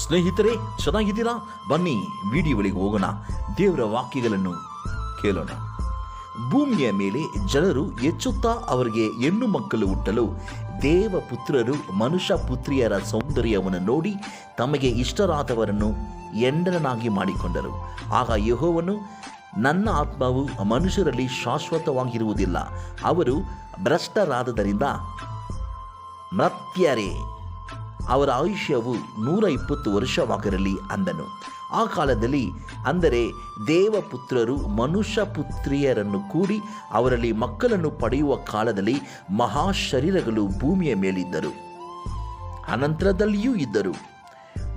ಸ್ನೇಹಿತರೆ, ಚೆನ್ನಾಗಿದ್ದೀರಾ? ಬನ್ನಿ ವಿಡಿಯೋಗಳಿಗೆ ಹೋಗೋಣ. ದೇವರ ವಾಕ್ಯಗಳನ್ನು ಕೇಳೋಣ. ಭೂಮಿಯ ಮೇಲೆ ಜನರು ಹೆಚ್ಚುತ್ತಾ ಅವರಿಗೆ ಹೆಣ್ಣು ಮಕ್ಕಳು ಹುಟ್ಟಲು ದೇವಪುತ್ರರು ಮನುಷ್ಯ ಪುತ್ರಿಯರ ಸೌಂದರ್ಯವನ್ನು ನೋಡಿ ತಮಗೆ ಇಷ್ಟರಾದವರನ್ನು ಹೆಂಡರನ್ನಾಗಿ ಮಾಡಿಕೊಂಡರು. ಆಗ ಯೆಹೋವನು, ನನ್ನ ಆತ್ಮವು ಮನುಷ್ಯರಲ್ಲಿ ಶಾಶ್ವತವಾಗಿರುವುದಿಲ್ಲ, ಅವರು ಭ್ರಷ್ಟರಾದದರಿಂದ ಮರ್ತ್ಯರೇ, ಅವರ ಆಯುಷ್ಯವು 120 ವರ್ಷವಾಗಿರಲಿ ಅಂದನು. ಆ ಕಾಲದಲ್ಲಿ, ಅಂದರೆ ದೇವಪುತ್ರರು ಮನುಷ್ಯ ಪುತ್ರಿಯರನ್ನು ಕೂಡಿ ಅವರಲ್ಲಿ ಮಕ್ಕಳನ್ನು ಪಡೆಯುವ ಕಾಲದಲ್ಲಿ ಮಹಾಶರೀರಗಳು ಭೂಮಿಯ ಮೇಲಿದ್ದರು, ಅನಂತರದಲ್ಲಿಯೂ ಇದ್ದರು.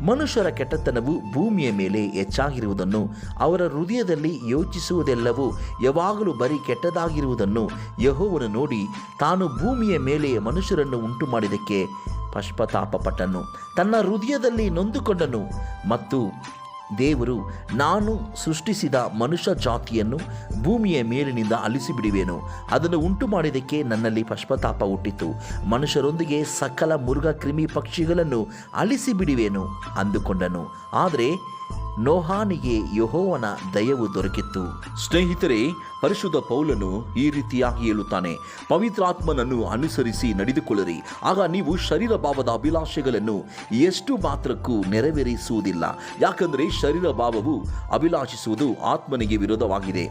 ಮನುಷ್ಯರ ಕೆಟ್ಟತನವು ಭೂಮಿಯ ಮೇಲೆ ಹೆಚ್ಚಾಗಿರುವುದನ್ನು, ಅವರ ಹೃದಯದಲ್ಲಿ ಯೋಚಿಸುವುದೆಲ್ಲವೂ ಯಾವಾಗಲೂ ಬರೀ ಕೆಟ್ಟದಾಗಿರುವುದನ್ನು ಯೆಹೋವನು ನೋಡಿ ತಾನು ಭೂಮಿಯ ಮೇಲೆ ಮನುಷ್ಯರನ್ನು ಉಂಟು ಮಾಡಿದ್ದಕ್ಕೆ ಪಶ್ಚಾತ್ತಾಪಪಟ್ಟನು, ತನ್ನ ಹೃದಯದಲ್ಲಿ ನೊಂದುಕೊಂಡನು. ಮತ್ತು ದೇವರು, ನಾನು ಸೃಷ್ಟಿಸಿದ ಮನುಷ್ಯ ಜಾತಿಯನ್ನು ಭೂಮಿಯ ಮೇಲಿನಿಂದ ಅಳಿಸಿಬಿಡುವೆನು, ಅದನ್ನು ಉಂಟು ಮಾಡಿದ್ದಕ್ಕೆ ನನ್ನಲ್ಲಿ ಪಶ್ಚಾತ್ತಾಪ ಹುಟ್ಟಿತು, ಮನುಷ್ಯರೊಂದಿಗೆ ಸಕಲ ಮೃಗ ಕ್ರಿಮಿ ಪಕ್ಷಿಗಳನ್ನು ಅಳಿಸಿಬಿಡುವೆನು ಅಂದುಕೊಂಡನು. ಆದರೆ ನೋಹಾನಿಗೆ ಯೆಹೋವನ ದಯವು ದೊರಕಿತ್ತು. ಸ್ನೇಹಿತರೆ, ಪರಿಶುದ್ಧ ಪೌಲನು ಈ ರೀತಿಯಾಗಿ ಹೇಳುತ್ತಾನೆ, ಪವಿತ್ರಾತ್ಮನನ್ನು ಅನುಸರಿಸಿ ನಡೆದುಕೊಳ್ಳಿರಿ, ಆಗ ನೀವು ಶರೀರ ಭಾವದ ಅಭಿಲಾಷೆಗಳನ್ನು ಎಷ್ಟು ಮಾತ್ರಕ್ಕೂ ನೆರವೇರಿಸುವುದಿಲ್ಲ. ಯಾಕಂದರೆ ಶರೀರ ಭಾವವು ಅಭಿಲಾಷಿಸುವುದು ಆತ್ಮನಿಗೆ ವಿರೋಧವಾಗಿದೆ,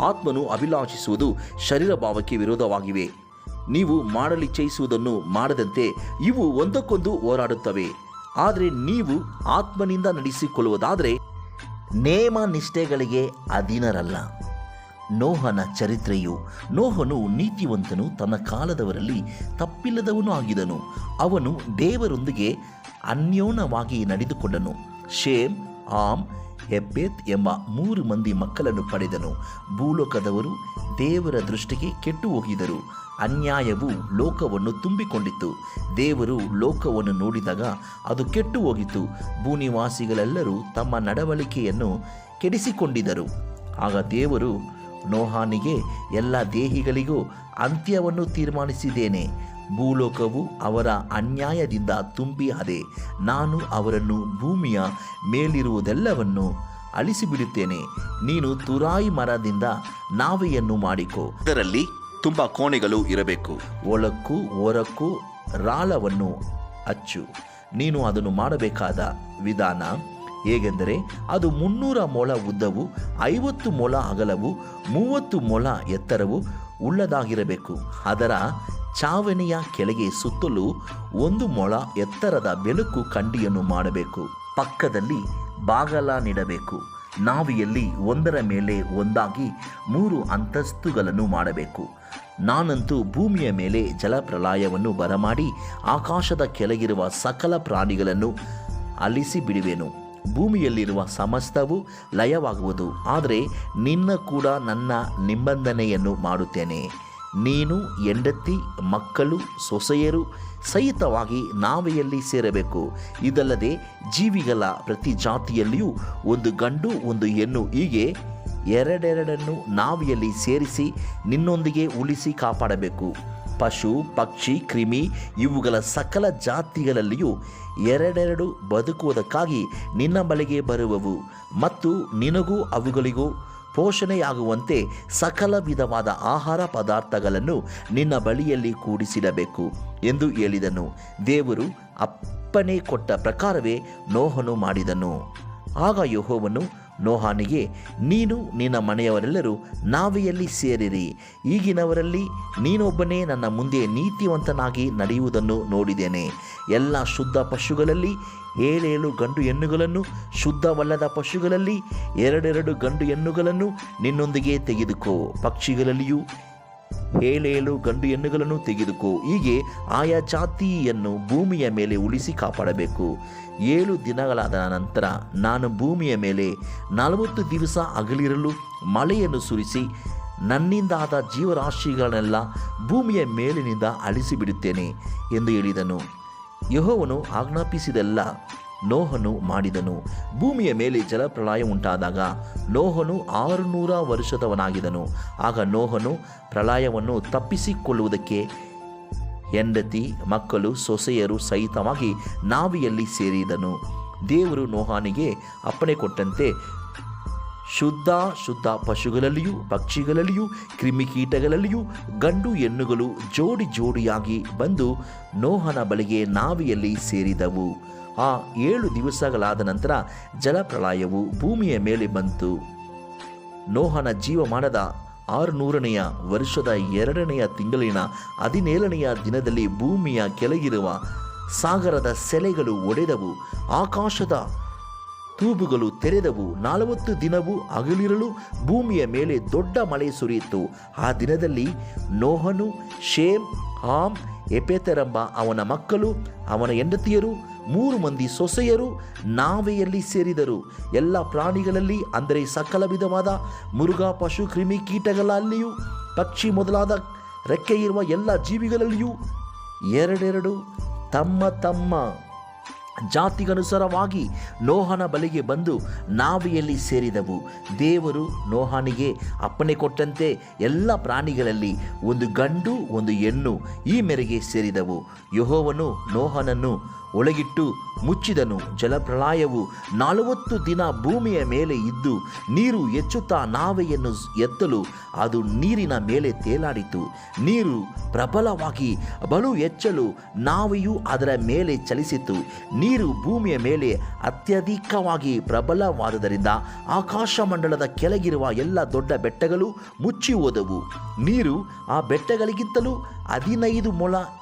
ಆತ್ಮನು ಅಭಿಲಾಷಿಸುವುದು ಶರೀರ ಭಾವಕ್ಕೆ ವಿರೋಧವಾಗಿವೆ. ನೀವು ಮಾಡಲಿಚ್ಛಿಸುವುದನ್ನು ಮಾಡದಂತೆ ಇವು ಒಂದಕ್ಕೊಂದು ಹೋರಾಡುತ್ತವೆ. ಆದರೆ ನೀವು ಆತ್ಮನಿಂದ ನಡೆಸಿಕೊಳ್ಳುವುದಾದರೆ ನೇಮ ನಿಷ್ಠೆಗಳಿಗೆ ಅಧೀನರಲ್ಲ. ನೋಹನ ಚರಿತ್ರೆಯು, ನೋಹನು ನೀತಿವಂತನು, ತನ್ನ ಕಾಲದವರಲ್ಲಿ ತಪ್ಪಿಲ್ಲದವನು ಆಗಿದನು. ಅವನು ದೇವರೊಂದಿಗೆ ಅನ್ಯೋನ್ಯವಾಗಿ ನಡೆದುಕೊಂಡನು. ಶೇಮ್, ಆಮ್, ಹೆಬ್ಬೆತ್ ಎಂಬ 3 ಮಂದಿ ಮಕ್ಕಳನ್ನು ಪಡೆದನು. ಭೂಲೋಕದವರು ದೇವರ ದೃಷ್ಟಿಗೆ ಕೆಟ್ಟು ಹೋಗಿದರು. ಅನ್ಯಾಯವು ಲೋಕವನ್ನು ತುಂಬಿಕೊಂಡಿತ್ತು. ದೇವರು ಲೋಕವನ್ನು ನೋಡಿದಾಗ ಅದು ಕೆಟ್ಟು ಹೋಗಿತ್ತು. ಭೂನಿವಾಸಿಗಳೆಲ್ಲರೂ ತಮ್ಮ ನಡವಳಿಕೆಯನ್ನು ಕೆಡಿಸಿಕೊಂಡಿದ್ದರು. ಆಗ ದೇವರು ನೋಹಾನಿಗೆ, ಎಲ್ಲ ದೇಹಿಗಳಿಗೂ ಅಂತ್ಯವನ್ನು ತೀರ್ಮಾನಿಸಿದ್ದೇನೆ. ಭೂಲೋಕವು ಅವರ ಅನ್ಯಾಯದಿಂದ ತುಂಬಿ ಅದೆ. ನಾನು ಅವರನ್ನು ಭೂಮಿಯ ಮೇಲಿರುವುದೆಲ್ಲವನ್ನು ಅಳಿಸಿಬಿಡುತ್ತೇನೆ. ನೀನು ತುರಾಯಿ ಮರದಿಂದ ನಾವೆಯನ್ನು ಮಾಡಿಕೊ, ಅದರಲ್ಲಿ ತುಂಬ ಕೋಣೆಗಳು ಇರಬೇಕು. ಒಳಕ್ಕೂ ಹೊರಕ್ಕೂ ರಾಳವನ್ನು ಹಚ್ಚು. ನೀನು ಅದನ್ನು ಮಾಡಬೇಕಾದ ವಿಧಾನ ಹೇಗೆಂದರೆ, ಅದು 300 ಮೊಳ ಉದ್ದವು, 50 ಮೊಳ ಅಗಲವು, 30 ಮೊಳ ಎತ್ತರವು ಉಳ್ಳದಾಗಿರಬೇಕು. ಅದರ ಚಾವಣಿಯ ಕೆಳಗೆ ಸುತ್ತಲೂ 1 ಮೊಳ ಎತ್ತರದ ಬೆಳಕು ಕಂಡಿಯನ್ನು ಮಾಡಬೇಕು. ಪಕ್ಕದಲ್ಲಿ ಬಾಗಲ ನೀಡಬೇಕು. ನಾವಿಯಲ್ಲಿ ಒಂದರ ಮೇಲೆ ಒಂದಾಗಿ 3 ಅಂತಸ್ತುಗಳನ್ನು ಮಾಡಬೇಕು. ನಾನಂತೂ ಭೂಮಿಯ ಮೇಲೆ ಜಲಪ್ರಳಯವನ್ನು ಬರಮಾಡಿ ಆಕಾಶದ ಕೆಳಗಿರುವ ಸಕಲ ಪ್ರಾಣಿಗಳನ್ನು ಅಳಿಸಿ ಬಿಡುವೆನು. ಭೂಮಿಯಲ್ಲಿರುವ ಸಮಸ್ತವು ಲಯವಾಗುವುದು. ಆದರೆ ನಿನ್ನ ಕೂಡ ನನ್ನ ನಿಬಂಧನೆಯನ್ನು ಮಾಡುತ್ತೇನೆ. ನೀನು, ಹೆಂಡತಿ, ಮಕ್ಕಳು, ಸೊಸೆಯರು ಸಹಿತವಾಗಿ ನಾವೆಯಲ್ಲಿ ಸೇರಬೇಕು. ಇದಲ್ಲದೆ ಜೀವಿಗಳ ಪ್ರತಿ ಜಾತಿಯಲ್ಲಿಯೂ 1 ಗಂಡು 1 ಹೆಣ್ಣು, ಹೀಗೆ 2 ನಾವಿಯಲ್ಲಿ ಸೇರಿಸಿ ನಿನ್ನೊಂದಿಗೆ ಉಳಿಸಿ ಕಾಪಾಡಬೇಕು. ಪಶು, ಪಕ್ಷಿ, ಕ್ರಿಮಿ ಇವುಗಳ ಸಕಲ ಜಾತಿಗಳಲ್ಲಿಯೂ 2 ಬದುಕುವುದಕ್ಕಾಗಿ ನಿನ್ನ ಬಳಿಗೆ ಬರುವವು, ಮತ್ತು ನಿನಗೂ ಅವುಗಳಿಗೂ ಪೋಷಣೆಯಾಗುವಂತೆ ಸಕಲ ವಿಧವಾದ ಆಹಾರ ಪದಾರ್ಥಗಳನ್ನು ನಿನ್ನ ಬಳಿಯಲ್ಲಿ ಕೂಡಿಸಿಡಬೇಕು ಎಂದು ಹೇಳಿದನು. ದೇವರು ಅಪ್ಪಣೆ ಕೊಟ್ಟ ಪ್ರಕಾರವೇ ನೋಹನು ಮಾಡಿದನು. ಆಗ ಯೆಹೋವನು ನೋಹಾನಿಗೆ, ನೀನು ನಿನ್ನ ಮನೆಯವರೆಲ್ಲರೂ ನಾವೆಯಲ್ಲಿ ಸೇರಿರಿ. ಈಗಿನವರಲ್ಲಿ ನೀನೊಬ್ಬನೇ ನನ್ನ ಮುಂದೆ ನೀತಿವಂತನಾಗಿ ನಡೆಯುವುದನ್ನು ನೋಡಿದ್ದೇನೆ. ಎಲ್ಲ ಶುದ್ಧ ಪಶುಗಳಲ್ಲಿ 7 ಗಂಡು ಹೆಣ್ಣುಗಳನ್ನು, ಶುದ್ಧವಲ್ಲದ ಪಶುಗಳಲ್ಲಿ 2 ಗಂಡು ಹೆಣ್ಣುಗಳನ್ನು ನಿನ್ನೊಂದಿಗೆ ತೆಗೆದುಕೋ. ಪಕ್ಷಿಗಳಲ್ಲಿಯೂ 7 ಗಂಡು ಹೆಣ್ಣುಗಳನ್ನು ತೆಗೆದುಕೋ. ಹೀಗೆ ಆಯಾ ಜಾತಿಯನ್ನು ಭೂಮಿಯ ಮೇಲೆ ಉಳಿಸಿ ಕಾಪಾಡಬೇಕು. 7 ದಿನಗಳಾದ ನಂತರ ನಾನು ಭೂಮಿಯ ಮೇಲೆ 40 ದಿವಸ ಹಗಲಿರಲು ಮಳೆಯನ್ನು ಸುರಿಸಿ ನನ್ನಿಂದಾದ ಜೀವರಾಶಿಗಳನ್ನೆಲ್ಲ ಭೂಮಿಯ ಮೇಲಿನಿಂದ ಅಳಿಸಿಬಿಡುತ್ತೇನೆ ಎಂದು ಹೇಳಿದನು. ಯೆಹೋವನು ಆಜ್ಞಾಪಿಸಿದೆಲ್ಲ ನೋಹನು ಮಾಡಿದನು. ಭೂಮಿಯ ಮೇಲೆ ಜಲಪ್ರಳಯ ಉಂಟಾದಾಗ ನೋಹನು 600 ವರ್ಷದವನಾಗಿದ್ದನು. ಆಗ ನೋಹನು ಪ್ರಳಯವನ್ನು ತಪ್ಪಿಸಿಕೊಳ್ಳುವುದಕ್ಕೆ ಹೆಂಡತಿ, ಮಕ್ಕಳು, ಸೊಸೆಯರು ಸಹಿತವಾಗಿ ನಾವಿಯಲ್ಲಿ ಸೇರಿದನು. ದೇವರು ನೋಹನಿಗೆ ಅಪ್ಪಣೆ ಕೊಟ್ಟಂತೆ ಶುದ್ಧ ಪಶುಗಳಲ್ಲಿಯೂ ಪಕ್ಷಿಗಳಲ್ಲಿಯೂ ಕ್ರಿಮಿಕೀಟಗಳಲ್ಲಿಯೂ ಗಂಡು ಹೆಣ್ಣುಗಳು ಜೋಡಿ ಜೋಡಿಯಾಗಿ ಬಂದು ನೋಹನ ಬಳಿಗೆ ನಾವೆಯಲ್ಲಿ ಸೇರಿದವು. ಆ 7 ದಿವಸಗಳಾದ ನಂತರ ಜಲಪ್ರಳಯವು ಭೂಮಿಯ ಮೇಲೆ ಬಂತು. ನೋಹನ ಜೀವಮಾನದ 600ನೆಯ ವರ್ಷದ 2ನೆಯ ತಿಂಗಳಿನ 17ನೆಯ ದಿನದಲ್ಲಿ ಭೂಮಿಯ ಕೆಳಗಿರುವ ಸಾಗರದ ಸೆಲೆಗಳು ಒಡೆದವು, ಆಕಾಶದ ತೂಬುಗಳು ತೆರೆದವು. 40 ದಿನವೂ ಹಗಲಿರಲು ಭೂಮಿಯ ಮೇಲೆ ದೊಡ್ಡ ಮಳೆ ಸುರಿಯಿತು. ಆ ದಿನದಲ್ಲಿ ನೋಹನು, ಶೇಮ್, ಹಾಮ್, ಎಪೆತೆರೆಂಬ ಅವನ ಮಕ್ಕಳು, ಅವನ ಹೆಂಡತಿಯರು, 3 ಮಂದಿ ಸೊಸೆಯರು ನಾವೆಯಲ್ಲಿ ಸೇರಿದರು. ಎಲ್ಲ ಪ್ರಾಣಿಗಳಲ್ಲಿ, ಅಂದರೆ ಸಕಲ ವಿಧವಾದ ಮೃಗ, ಪಶು, ಕ್ರಿಮಿ ಕೀಟಗಳಲ್ಲಿಯೂ, ಪಕ್ಷಿ ಮೊದಲಾದ ರೆಕ್ಕೆಯಿರುವ ಎಲ್ಲ ಜೀವಿಗಳಲ್ಲಿಯೂ ಎರಡೆರಡು ತಮ್ಮ ತಮ್ಮ ಜಾತಿಗನುಸಾರವಾಗಿ ನೋಹನ ಬಳಿಗೆ ಬಂದು ನಾವೆಯಲ್ಲಿ ಸೇರಿದವು. ದೇವರು ನೋಹನಿಗೆ ಅಪ್ಪಣೆ ಕೊಟ್ಟಂತೆ ಎಲ್ಲ ಪ್ರಾಣಿಗಳಲ್ಲಿ ಒಂದು ಗಂಡು ಒಂದು ಹೆಣ್ಣು ಈ ಮೇರೆಗೆ ಸೇರಿದವು. ಯೆಹೋವನು ನೋಹನನ್ನು ಒಳಗಿಟ್ಟು ಮುಚ್ಚಿದನು. ಜಲಪ್ರಳಯವು 40 ದಿನ ಭೂಮಿಯ ಮೇಲೆ ಇದ್ದು ನೀರು ಹೆಚ್ಚುತ್ತಾ ನಾವೆಯನ್ನು ಎತ್ತಲು ಅದು ನೀರಿನ ಮೇಲೆ ತೇಲಾಡಿತು. ನೀರು ಪ್ರಬಲವಾಗಿ ಬಲು ಹೆಚ್ಚಲು ನಾವೆಯೂ ಅದರ ಮೇಲೆ ಚಲಿಸಿತು. ನೀರು ಭೂಮಿಯ ಮೇಲೆ ಅತ್ಯಧಿಕವಾಗಿ ಪ್ರಬಲವಾದುದರಿಂದ ಆಕಾಶಮಂಡಲದ ಕೆಳಗಿರುವ ಎಲ್ಲ ದೊಡ್ಡ ಬೆಟ್ಟಗಳು ಮುಚ್ಚಿ ಹೋದವು. ನೀರು ಆ ಬೆಟ್ಟಗಳಿಗಿಂತಲೂ 15 ಮೊಳ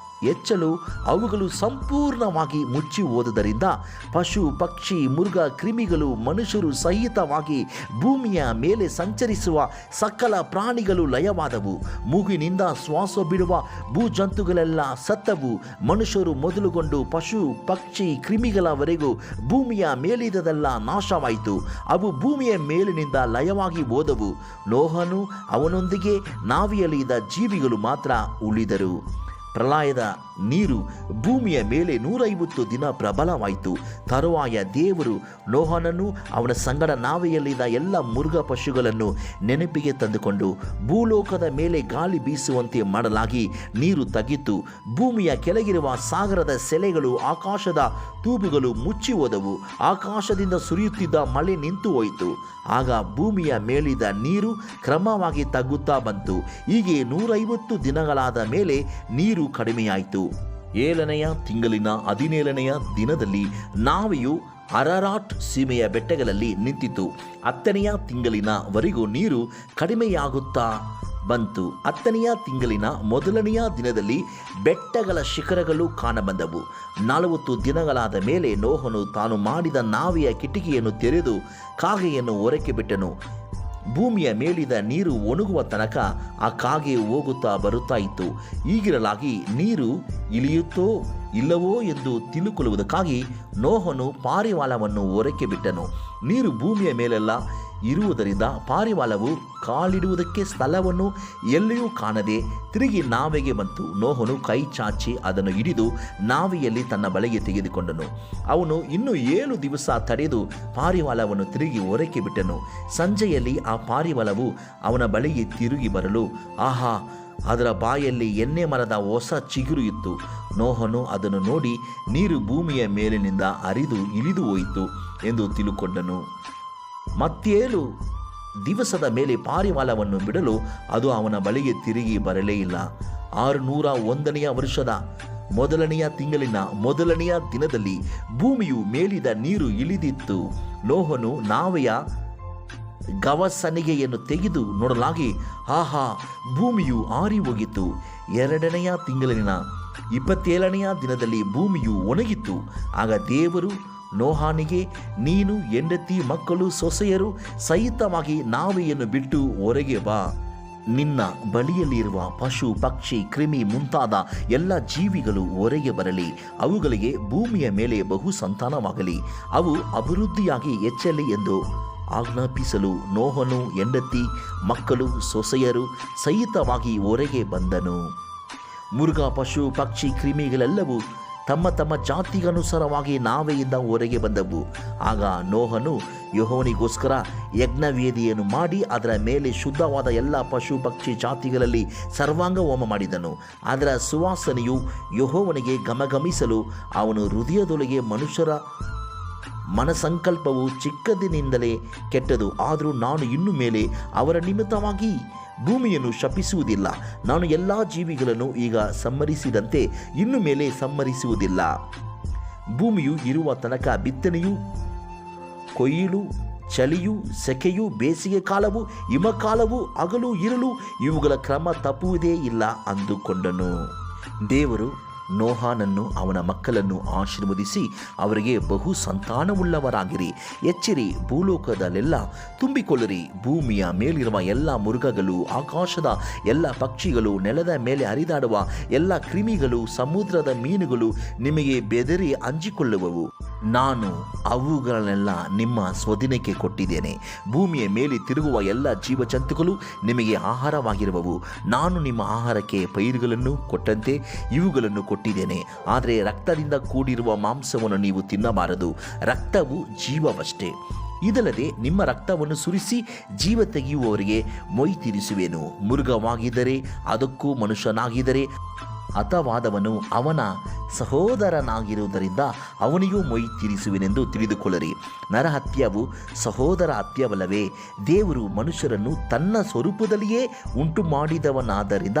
ಹೆಚ್ಚಲು ಅವುಗಳು ಸಂಪೂರ್ಣವಾಗಿ ಮುಚ್ಚಿ ಹೋದುದರಿಂದ ಪಶು, ಪಕ್ಷಿ, ಮೃಗ, ಕ್ರಿಮಿಗಳು, ಮನುಷ್ಯರು ಸಹಿತವಾಗಿ ಭೂಮಿಯ ಮೇಲೆ ಸಂಚರಿಸುವ ಸಕಲ ಪ್ರಾಣಿಗಳು ಲಯವಾದವು. ಮೂಗಿನಿಂದ ಶ್ವಾಸ ಬಿಡುವ ಭೂಜಂತುಗಳೆಲ್ಲ ಸತ್ತವು. ಮನುಷ್ಯರು ಮೊದಲುಗೊಂಡು ಪಶು, ಪಕ್ಷಿ, ಕ್ರಿಮಿಗಳವರೆಗೂ ಭೂಮಿಯ ಮೇಲಿದ್ದದೆಲ್ಲ ನಾಶವಾಯಿತು. ಅವು ಭೂಮಿಯ ಮೇಲಿನಿಂದ ಲಯವಾಗಿ ಹೋದವು. ನೋಹನು ಅವನೊಂದಿಗೆ ನಾವೆಯಲ್ಲಿ ಇದ್ದ ಜೀವಿಗಳು ಮಾತ್ರ ಉಳಿದರು. ಪ್ರಳಯದ ನೀರು ಭೂಮಿಯ ಮೇಲೆ 150 ದಿನ ಪ್ರಬಲವಾಯಿತು. ತರುವಾಯ ದೇವರು ನೋಹನನ್ನು ಅವನ ಸಂಗಡ ನಾವೆಯಲ್ಲಿದ್ದ ಎಲ್ಲ ಮೃಗ ಪಶುಗಳನ್ನು ನೆನಪಿಗೆ ತಂದುಕೊಂಡು ಭೂಲೋಕದ ಮೇಲೆ ಗಾಳಿ ಬೀಸುವಂತೆ ಮಾಡಲಾಗಿ ನೀರು ತಗ್ಗಿತು. ಭೂಮಿಯ ಕೆಳಗಿರುವ ಸಾಗರದ ಸೆಲೆಗಳು, ಆಕಾಶದ ತೂಬುಗಳು ಮುಚ್ಚಿ ಹೋದವು. ಆಕಾಶದಿಂದ ಸುರಿಯುತ್ತಿದ್ದ ಮಳೆ ನಿಂತು ಹೋಯಿತು. ಆಗ ಭೂಮಿಯ ಮೇಲಿದ್ದ ನೀರು ಕ್ರಮವಾಗಿ ತಗ್ಗುತ್ತಾ ಬಂತು. ಹೀಗೆ 150 ದಿನಗಳಾದ ಮೇಲೆ ನೀರು ಕಡಿಮೆಯಾಯಿತು. 7ನೆಯ ತಿಂಗಳಿನ 17ನೆಯ ದಿನದಲ್ಲಿ ನಾವೆಯು ಅರರಾಟ್ ಸೀಮೆಯ ಬೆಟ್ಟಗಳಲ್ಲಿ ನಿಂತಿತು. 10ನೆಯ ತಿಂಗಳಿನ ವರೆಗೂ ನೀರು ಕಡಿಮೆಯಾಗುತ್ತಾ ಬಂತು. 10ನೆಯ ತಿಂಗಳಿನ 1ನೆಯ ದಿನದಲ್ಲಿ ಬೆಟ್ಟಗಳ ಶಿಖರಗಳು ಕಾಣಬಂದವು. 40 ದಿನಗಳಾದ ಮೇಲೆ ನೋಹನು ತಾನು ಮಾಡಿದ ನಾವೆಯ ಕಿಟಿಕಿಯನ್ನು ತೆರೆದು ಕಾಗೆಯನ್ನು ಹೊರಕ್ಕೆ ಬಿಟ್ಟನು. ಭೂಮಿಯ ಮೇಲಿದ ನೀರು ಒಣಗುವ ತನಕ ಆ ಕಾಗೆ ಹೋಗುತ್ತಾ ಬರುತ್ತಾ ಇತ್ತು. ಹೀಗಿರಲಾಗಿ ನೀರು ಇಳಿಯುತ್ತೋ ಇಲ್ಲವೋ ಎಂದು ತಿಳಿದುಕೊಳ್ಳುವುದಕ್ಕಾಗಿ ನೋಹನು ಪಾರಿವಾಳವನ್ನು ಹೊರಕ್ಕೆ ಬಿಟ್ಟನು. ನೀರು ಭೂಮಿಯ ಮೇಲೆಲ್ಲ ಇರುವುದರಿಂದ ಪಾರಿವಾಳವು ಕಾಲಿಡುವುದಕ್ಕೆ ಸ್ಥಳವನ್ನು ಎಲ್ಲಿಯೂ ಕಾಣದೆ ತಿರುಗಿ ನಾವೆಗೆ ಬಂತು. ನೋಹನು ಕೈ ಚಾಚಿ ಅದನ್ನು ಹಿಡಿದು ನಾವೆಯಲ್ಲಿ ತನ್ನ ಬಳಿಗೆ ತೆಗೆದುಕೊಂಡನು. ಅವನು ಇನ್ನೂ 7 ದಿವಸ ತಡೆದು ಪಾರಿವಾಳವನ್ನು ತಿರುಗಿ ಹೊರಕ್ಕೆ ಬಿಟ್ಟನು. ಸಂಜೆಯಲ್ಲಿ ಆ ಪಾರಿವಾಳವು ಅವನ ಬಳಿಗೆ ತಿರುಗಿ ಬರಲು, ಆಹಾ, ಅದರ ಬಾಯಲ್ಲಿ ಎಣ್ಣೆ ಮರದ ಹೊಸ ಚಿಗುರು ಇತ್ತು. ನೋಹನು ಅದನ್ನು ನೋಡಿ ನೀರು ಭೂಮಿಯ ಮೇಲಿನಿಂದ ಹರಿದು ಇಳಿದು ಹೋಯಿತು ಎಂದು ತಿಳುಕೊಂಡನು. 7 ದಿವಸದ ಮೇಲೆ ಪಾರಿವಾಳವನ್ನು ಬಿಡಲು ಅದು ಅವನ ಬಳಿಗೆ ತಿರುಗಿ ಬರಲೇ ಇಲ್ಲ. 601ನೆಯ ವರ್ಷದ 1ನೆಯ ತಿಂಗಳಿನ 1ನೆಯ ದಿನದಲ್ಲಿ ಭೂಮಿಯು ಮೇಲಿದ ನೀರು ಇಳಿದಿತ್ತು. ನೋಹನು ನಾವೆಯ ಗವಸಣಿಗೆಯನ್ನು ತೆಗೆದು ನೋಡಲಾಗಿ, ಆಹಾ, ಭೂಮಿಯು ಆರಿ ಹೋಗಿತ್ತು. 2ನೆಯ ತಿಂಗಳಿನ 27ನೆಯ ದಿನದಲ್ಲಿ ಭೂಮಿಯು ಒಣಗಿತ್ತು. ಆಗ ದೇವರು ನೋಹನಿಗೆ, ನೀನು, ಹೆಂಡತಿ, ಮಕ್ಕಳು, ಸೊಸೆಯರು ಸಹಿತವಾಗಿ ನಾವೆಯನ್ನು ಬಿಟ್ಟು ಹೊರಗೆ ಬಾ. ನಿನ್ನ ಬಳಿಯಲ್ಲಿರುವ ಪಶು, ಪಕ್ಷಿ, ಕ್ರಿಮಿ ಮುಂತಾದ ಎಲ್ಲ ಜೀವಿಗಳು ಹೊರಗೆ ಬರಲಿ. ಅವುಗಳಿಗೆ ಭೂಮಿಯ ಮೇಲೆ ಬಹು ಸಂತಾನವಾಗಲಿ. ಅವು ಅಭಿವೃದ್ಧಿಯಾಗಿ ಹೆಚ್ಚಲಿ ಎಂದು ಆಜ್ಞಾಪಿಸಲು ನೋಹನು, ಹೆಂಡತಿ, ಮಕ್ಕಳು, ಸೊಸೆಯರು ಸಹಿತವಾಗಿ ಹೊರಗೆ ಬಂದನು. ಮೃಗ, ಪಶು, ಪಕ್ಷಿ, ಕ್ರಿಮಿಗಳೆಲ್ಲವೂ ತಮ್ಮ ತಮ್ಮ ಜಾತಿಗನುಸಾರವಾಗಿ ನಾವೆಯಿಂದ ಹೊರಗೆ ಬಂದವು. ಆಗ ನೋಹನು ಯೆಹೋವನಿಗೋಸ್ಕರ ಯಜ್ಞವೇದಿಯನ್ನು ಮಾಡಿ ಅದರ ಮೇಲೆ ಶುದ್ಧವಾದ ಎಲ್ಲ ಪಶು ಪಕ್ಷಿ ಜಾತಿಗಳಲ್ಲಿ ಸರ್ವಾಂಗ ಹೋಮ ಮಾಡಿದನು. ಅದರ ಸುವಾಸನೆಯು ಯೆಹೋವನಿಗೆ ಗಮಗಮಿಸಲು ಅವನು ಹೃದಯದೊಳಗೆ ಮನುಷ್ಯರ ಮನಸಂಕಲ್ಪವು ಚಿಕ್ಕದಿನಿಂದಲೇ ಕೆಟ್ಟದು. ಆದರೂ ನಾನು ಇನ್ನು ಮೇಲೆ ಅವರ ನಿಮಿತ್ತವಾಗಿ ಭೂಮಿಯನ್ನು ಶಪಿಸುವುದಿಲ್ಲ. ನಾನು ಎಲ್ಲ ಜೀವಿಗಳನ್ನು ಈಗ ಸಂಹರಿಸಿದಂತೆ ಇನ್ನು ಮೇಲೆ ಸಂಹರಿಸುವುದಿಲ್ಲ. ಭೂಮಿಯು ಇರುವ ತನಕ ಬಿತ್ತನೆಯು, ಕೊಯ್ಲು, ಚಳಿಯು, ಸೆಕೆಯು, ಬೇಸಿಗೆ ಕಾಲವು, ಹಿಮಕಾಲವು, ಹಗಲು ಇರಲು ಇವುಗಳ ಕ್ರಮ ತಪ್ಪುವುದೇ ಇಲ್ಲ ಅಂದುಕೊಂಡನು. ದೇವರು ನೋಹನನ್ನು ಅವನ ಮಕ್ಕಳನ್ನು ಆಶೀರ್ವದಿಸಿ ಅವರಿಗೆ ಬಹು ಸಂತಾನವುಳ್ಳವರಾಗಿರಿ, ಎಚ್ಚಿರಿ, ಭೂಲೋಕದಲ್ಲೆಲ್ಲ ತುಂಬಿಕೊಳ್ಳಿರಿ. ಭೂಮಿಯ ಮೇಲಿರುವ ಎಲ್ಲ ಮೃಗಗಳು, ಆಕಾಶದ ಎಲ್ಲ ಪಕ್ಷಿಗಳು, ನೆಲದ ಮೇಲೆ ಹರಿದಾಡುವ ಎಲ್ಲ ಕ್ರಿಮಿಗಳು, ಸಮುದ್ರದ ಮೀನುಗಳು ನಿಮಗೆ ಬೆದರಿ ಅಂಜಿಕೊಳ್ಳುವವು. ನಾನು ಅವುಗಳನ್ನೆಲ್ಲ ನಿಮ್ಮ ಸ್ವಾಧೀನಕ್ಕೆ ಕೊಟ್ಟಿದ್ದೇನೆ. ಭೂಮಿಯ ಮೇಲೆ ತಿರುಗುವ ಎಲ್ಲ ಜೀವಜಂತುಗಳು ನಿಮಗೆ ಆಹಾರವಾಗಿರುವವು. ನಾನು ನಿಮ್ಮ ಆಹಾರಕ್ಕೆ ಪೈರುಗಳನ್ನು ಕೊಟ್ಟಂತೆ ಇವುಗಳನ್ನು ಕೊಟ್ಟಿದ್ದೇನೆ. ಆದರೆ ರಕ್ತದಿಂದ ಕೂಡಿರುವ ಮಾಂಸವನ್ನು ನೀವು ತಿನ್ನಬಾರದು. ರಕ್ತವು ಜೀವವಷ್ಟೇ. ಇದಲ್ಲದೆ ನಿಮ್ಮ ರಕ್ತವನ್ನು ಸುರಿಸಿ ಜೀವ ತೆಗೆಯುವವರಿಗೆ ಮೊಯ್ ತೀರಿಸುವೆನು. ಮೃಗವಾಗಿದ್ದರೆ ಅದಕ್ಕೂ ಮನುಷ್ಯನಾಗಿದ್ದರೆ ಹತವಾದವನು ಅವನ ಸಹೋದರನಾಗಿರುವುದರಿಂದ ಅವನಿಗೂ ಮೊಯ್ ತೀರಿಸುವೆನೆಂದು ತಿಳಿದುಕೊಳ್ಳಿರಿ. ನರಹತ್ಯವು ಸಹೋದರ ಹತ್ಯವಲ್ಲವೇ? ದೇವರು ಮನುಷ್ಯರನ್ನು ತನ್ನ ಸ್ವರೂಪದಲ್ಲಿಯೇ ಉಂಟು ಮಾಡಿದವನಾದ್ದರಿಂದ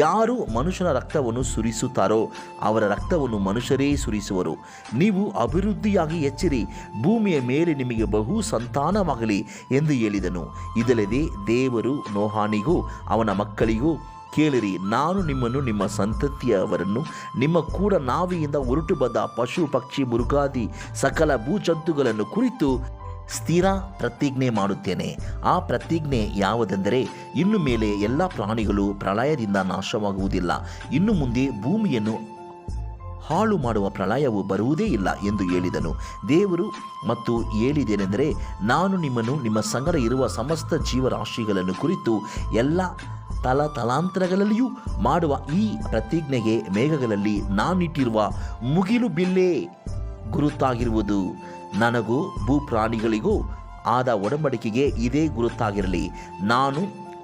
ಯಾರು ಮನುಷ್ಯನ ರಕ್ತವನ್ನು ಸುರಿಸುತ್ತಾರೋ ಅವರ ರಕ್ತವನ್ನು ಮನುಷ್ಯರೇ ಸುರಿಸುವರು. ನೀವು ಅಭಿವೃದ್ಧಿಯಾಗಿ ಎಚ್ಚಿರಿ, ಭೂಮಿಯ ಮೇಲೆ ನಿಮಗೆ ಬಹು ಸಂತಾನವಾಗಲಿ ಎಂದು ಹೇಳಿದನು. ಇದಲ್ಲದೆ ದೇವರು ನೋಹನಿಗೂ ಅವನ ಮಕ್ಕಳಿಗೂ, ಕೇಳಿರಿ, ನಾನು ನಿಮ್ಮನ್ನು, ನಿಮ್ಮ ಸಂತತಿಯವರನ್ನು, ನಿಮ್ಮ ಕೂಡ ನಾವಿಯಿಂದ ಹೊರಟು ಬಂದ ಪಶು ಪಕ್ಷಿ ಮೃಗಾದಿ ಸಕಲ ಭೂಜಂತುಗಳನ್ನು ಕುರಿತು ಸ್ಥಿರ ಪ್ರತಿಜ್ಞೆ ಮಾಡುತ್ತೇನೆ. ಆ ಪ್ರತಿಜ್ಞೆ ಯಾವುದೆಂದರೆ, ಇನ್ನು ಮೇಲೆ ಎಲ್ಲ ಪ್ರಾಣಿಗಳು ಪ್ರಳಯದಿಂದ ನಾಶವಾಗುವುದಿಲ್ಲ. ಇನ್ನು ಮುಂದೆ ಭೂಮಿಯನ್ನು ಹಾಳು ಮಾಡುವ ಪ್ರಳಯವು ಬರುವುದೇ ಇಲ್ಲ ಎಂದು ಹೇಳಿದನು. ದೇವರು ಮತ್ತು ಹೇಳಿದ್ದೇನೆಂದರೆ, ನಾನು ನಿಮ್ಮನ್ನು, ನಿಮ್ಮ ಸಂಗಡ ಇರುವ ಸಮಸ್ತ ಜೀವರಾಶಿಗಳನ್ನು ಕುರಿತು ಎಲ್ಲ ತಲಾಂತರಗಳಲ್ಲಿಯೂ ಮಾಡುವ ಈ ಪ್ರತಿಜ್ಞೆಗೆ ಮೇಘಗಳಲ್ಲಿ ನಾನಿಟ್ಟಿರುವ ಮುಗಿಲು ಬಿಲ್ಲೇ ಗುರುತಾಗಿರುವುದು. ನನಗೂ ಭೂಪ್ರಾಣಿಗಳಿಗೂ ಆದ ಒಡಂಬಡಿಕೆಗೆ ಇದೇ ಗುರುತಾಗಿರಲಿ. ನಾನು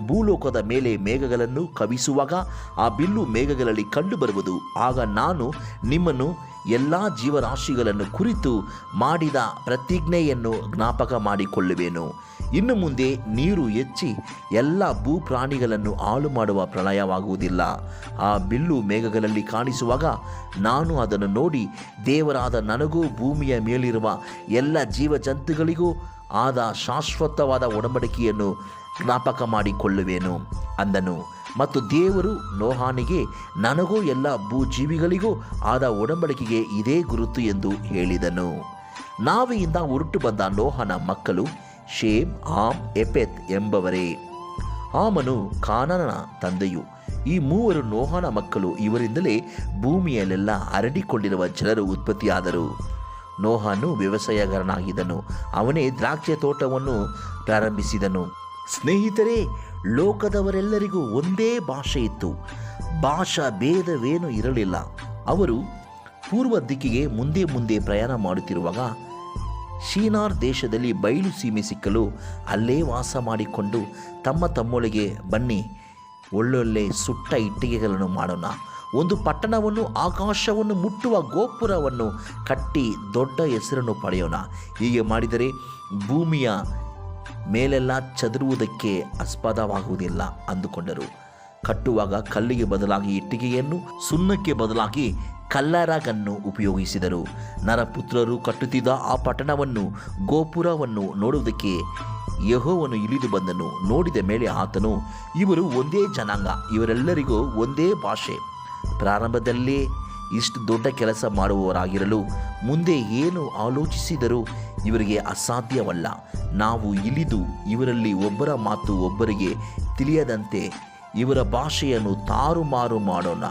ಭೂಲೋಕದ ಮೇಲೆ ಮೇಘಗಳನ್ನು ಕವಿಸುವಾಗ ಆ ಬಿಲ್ಲು ಮೇಘಗಳಲ್ಲಿ ಕಂಡುಬರುವುದು. ಆಗ ನಾನು ನಿಮ್ಮನ್ನು ಎಲ್ಲ ಜೀವರಾಶಿಗಳನ್ನು ಕುರಿತು ಮಾಡಿದ ಪ್ರತಿಜ್ಞೆಯನ್ನು ಜ್ಞಾಪಕ ಮಾಡಿಕೊಳ್ಳುವೆನು. ಇನ್ನು ಮುಂದೆ ನೀರು ಹೆಚ್ಚಿ ಎಲ್ಲ ಭೂಪ್ರಾಣಿಗಳನ್ನು ಹಾಳು ಮಾಡುವ ಪ್ರಳಯವಾಗುವುದಿಲ್ಲ. ಆ ಬಿಲ್ಲು ಮೇಘಗಳಲ್ಲಿ ಕಾಣಿಸುವಾಗ ನಾನು ಅದನ್ನು ನೋಡಿ, ದೇವರಾದ ನನಗೂ ಭೂಮಿಯ ಮೇಲಿರುವ ಎಲ್ಲ ಜೀವಜಂತುಗಳಿಗೂ ಆದ ಶಾಶ್ವತವಾದ ಒಡಂಬಡಿಕೆಯನ್ನು ಜ್ಞಾಪಕ ಮಾಡಿಕೊಳ್ಳುವೆನು ಅಂದನು. ಮತ್ತು ದೇವರು ನೋಹನಿಗೆ, ನನಗೂ ಎಲ್ಲ ಭೂಜೀವಿಗಳಿಗೂ ಆದ ಒಡಂಬಡಿಕೆಗೆ ಇದೇ ಗುರುತು ಎಂದು ಹೇಳಿದನು. ನಾವೆಯಿಂದ ಹೊರಟು ಬಂದ ನೋಹನ ಮಕ್ಕಳು ಶೇಮ್, ಹಾಮ್, ಎಪೆತ್ ಎಂಬವರೇ. ಹಾಮನು ಕಾನಾನನ ತಂದೆಯು. ಈ ಮೂವರು ನೋಹನ ಮಕ್ಕಳು. ಇವರಿಂದಲೇ ಭೂಮಿಯಲ್ಲೆಲ್ಲ ಹರಡಿಕೊಂಡಿರುವ ಜನರು ಉತ್ಪತ್ತಿಯಾದರು. ನೋಹನು ವ್ಯವಸಾಯಗಾರನಾಗಿದ್ದನು. ಅವನೇ ದ್ರಾಕ್ಷೆ ತೋಟವನ್ನು ಪ್ರಾರಂಭಿಸಿದನು. ಸ್ನೇಹಿತರೇ, ಲೋಕದವರೆಲ್ಲರಿಗೂ ಒಂದೇ ಭಾಷೆ ಇತ್ತು. ಭಾಷಾ ಭೇದವೇನೂ ಇರಲಿಲ್ಲ. ಅವರು ಪೂರ್ವ ದಿಕ್ಕಿಗೆ ಮುಂದೆ ಮುಂದೆ ಪ್ರಯಾಣ ಮಾಡುತ್ತಿರುವಾಗ ಶಿನಾರ್ ದೇಶದಲ್ಲಿ ಬಯಲು ಸೀಮೆ ಸಿಕ್ಕಲು ಅಲ್ಲೇ ವಾಸ ಮಾಡಿಕೊಂಡು ತಮ್ಮೊಳಗೆ, ಬನ್ನಿ, ಒಳ್ಳೊಳ್ಳೆ ಸುಟ್ಟ ಇಟ್ಟಿಗೆಗಳನ್ನು ಮಾಡೋಣ, ಒಂದು ಪಟ್ಟಣವನ್ನು, ಆಕಾಶವನ್ನು ಮುಟ್ಟುವ ಗೋಪುರವನ್ನು ಕಟ್ಟಿ ದೊಡ್ಡ ಹೆಸರನ್ನು ಪಡೆಯೋಣ. ಹೀಗೆ ಮಾಡಿದರೆ ಭೂಮಿಯ ಮೇಲೆಲ್ಲ ಚದುರುವುದಕ್ಕೆ ಆಸ್ಪದವಾಗುವುದಿಲ್ಲ ಅಂದುಕೊಂಡರು. ಕಟ್ಟುವಾಗ ಕಲ್ಲಿಗೆ ಬದಲಾಗಿ ಇಟ್ಟಿಗೆಯನ್ನು, ಸುಣ್ಣಕ್ಕೆ ಬದಲಾಗಿ ಕಲ್ಲರಗನ್ನು ಉಪಯೋಗಿಸಿದರು. ನರಪುತ್ರರು ಕಟ್ಟುತ್ತಿದ್ದ ಆ ಪಟ್ಟಣವನ್ನು, ಗೋಪುರವನ್ನು ನೋಡುವುದಕ್ಕೆ ಯೆಹೋವನು ಇಳಿದು ಬಂದನು. ನೋಡಿದ ಮೇಲೆ ಆತನು, ಇವರು ಒಂದೇ ಜನಾಂಗ, ಇವರೆಲ್ಲರಿಗೂ ಒಂದೇ ಭಾಷೆ. ಪ್ರಾರಂಭದಲ್ಲೇ ಇಷ್ಟು ದೊಡ್ಡ ಕೆಲಸ ಮಾಡುವವರಾಗಿರಲು ಮುಂದೆ ಏನು ಆಲೋಚಿಸಿದರೂ ಇವರಿಗೆ ಅಸಾಧ್ಯವಲ್ಲ. ನಾವು ಇಳಿದು ಇವರಲ್ಲಿ ಒಬ್ಬರ ಮಾತು ಒಬ್ಬರಿಗೆ ತಿಳಿಯದಂತೆ ಇವರ ಭಾಷೆಯನ್ನು ತಾರುಮಾರು ಮಾಡೋಣ,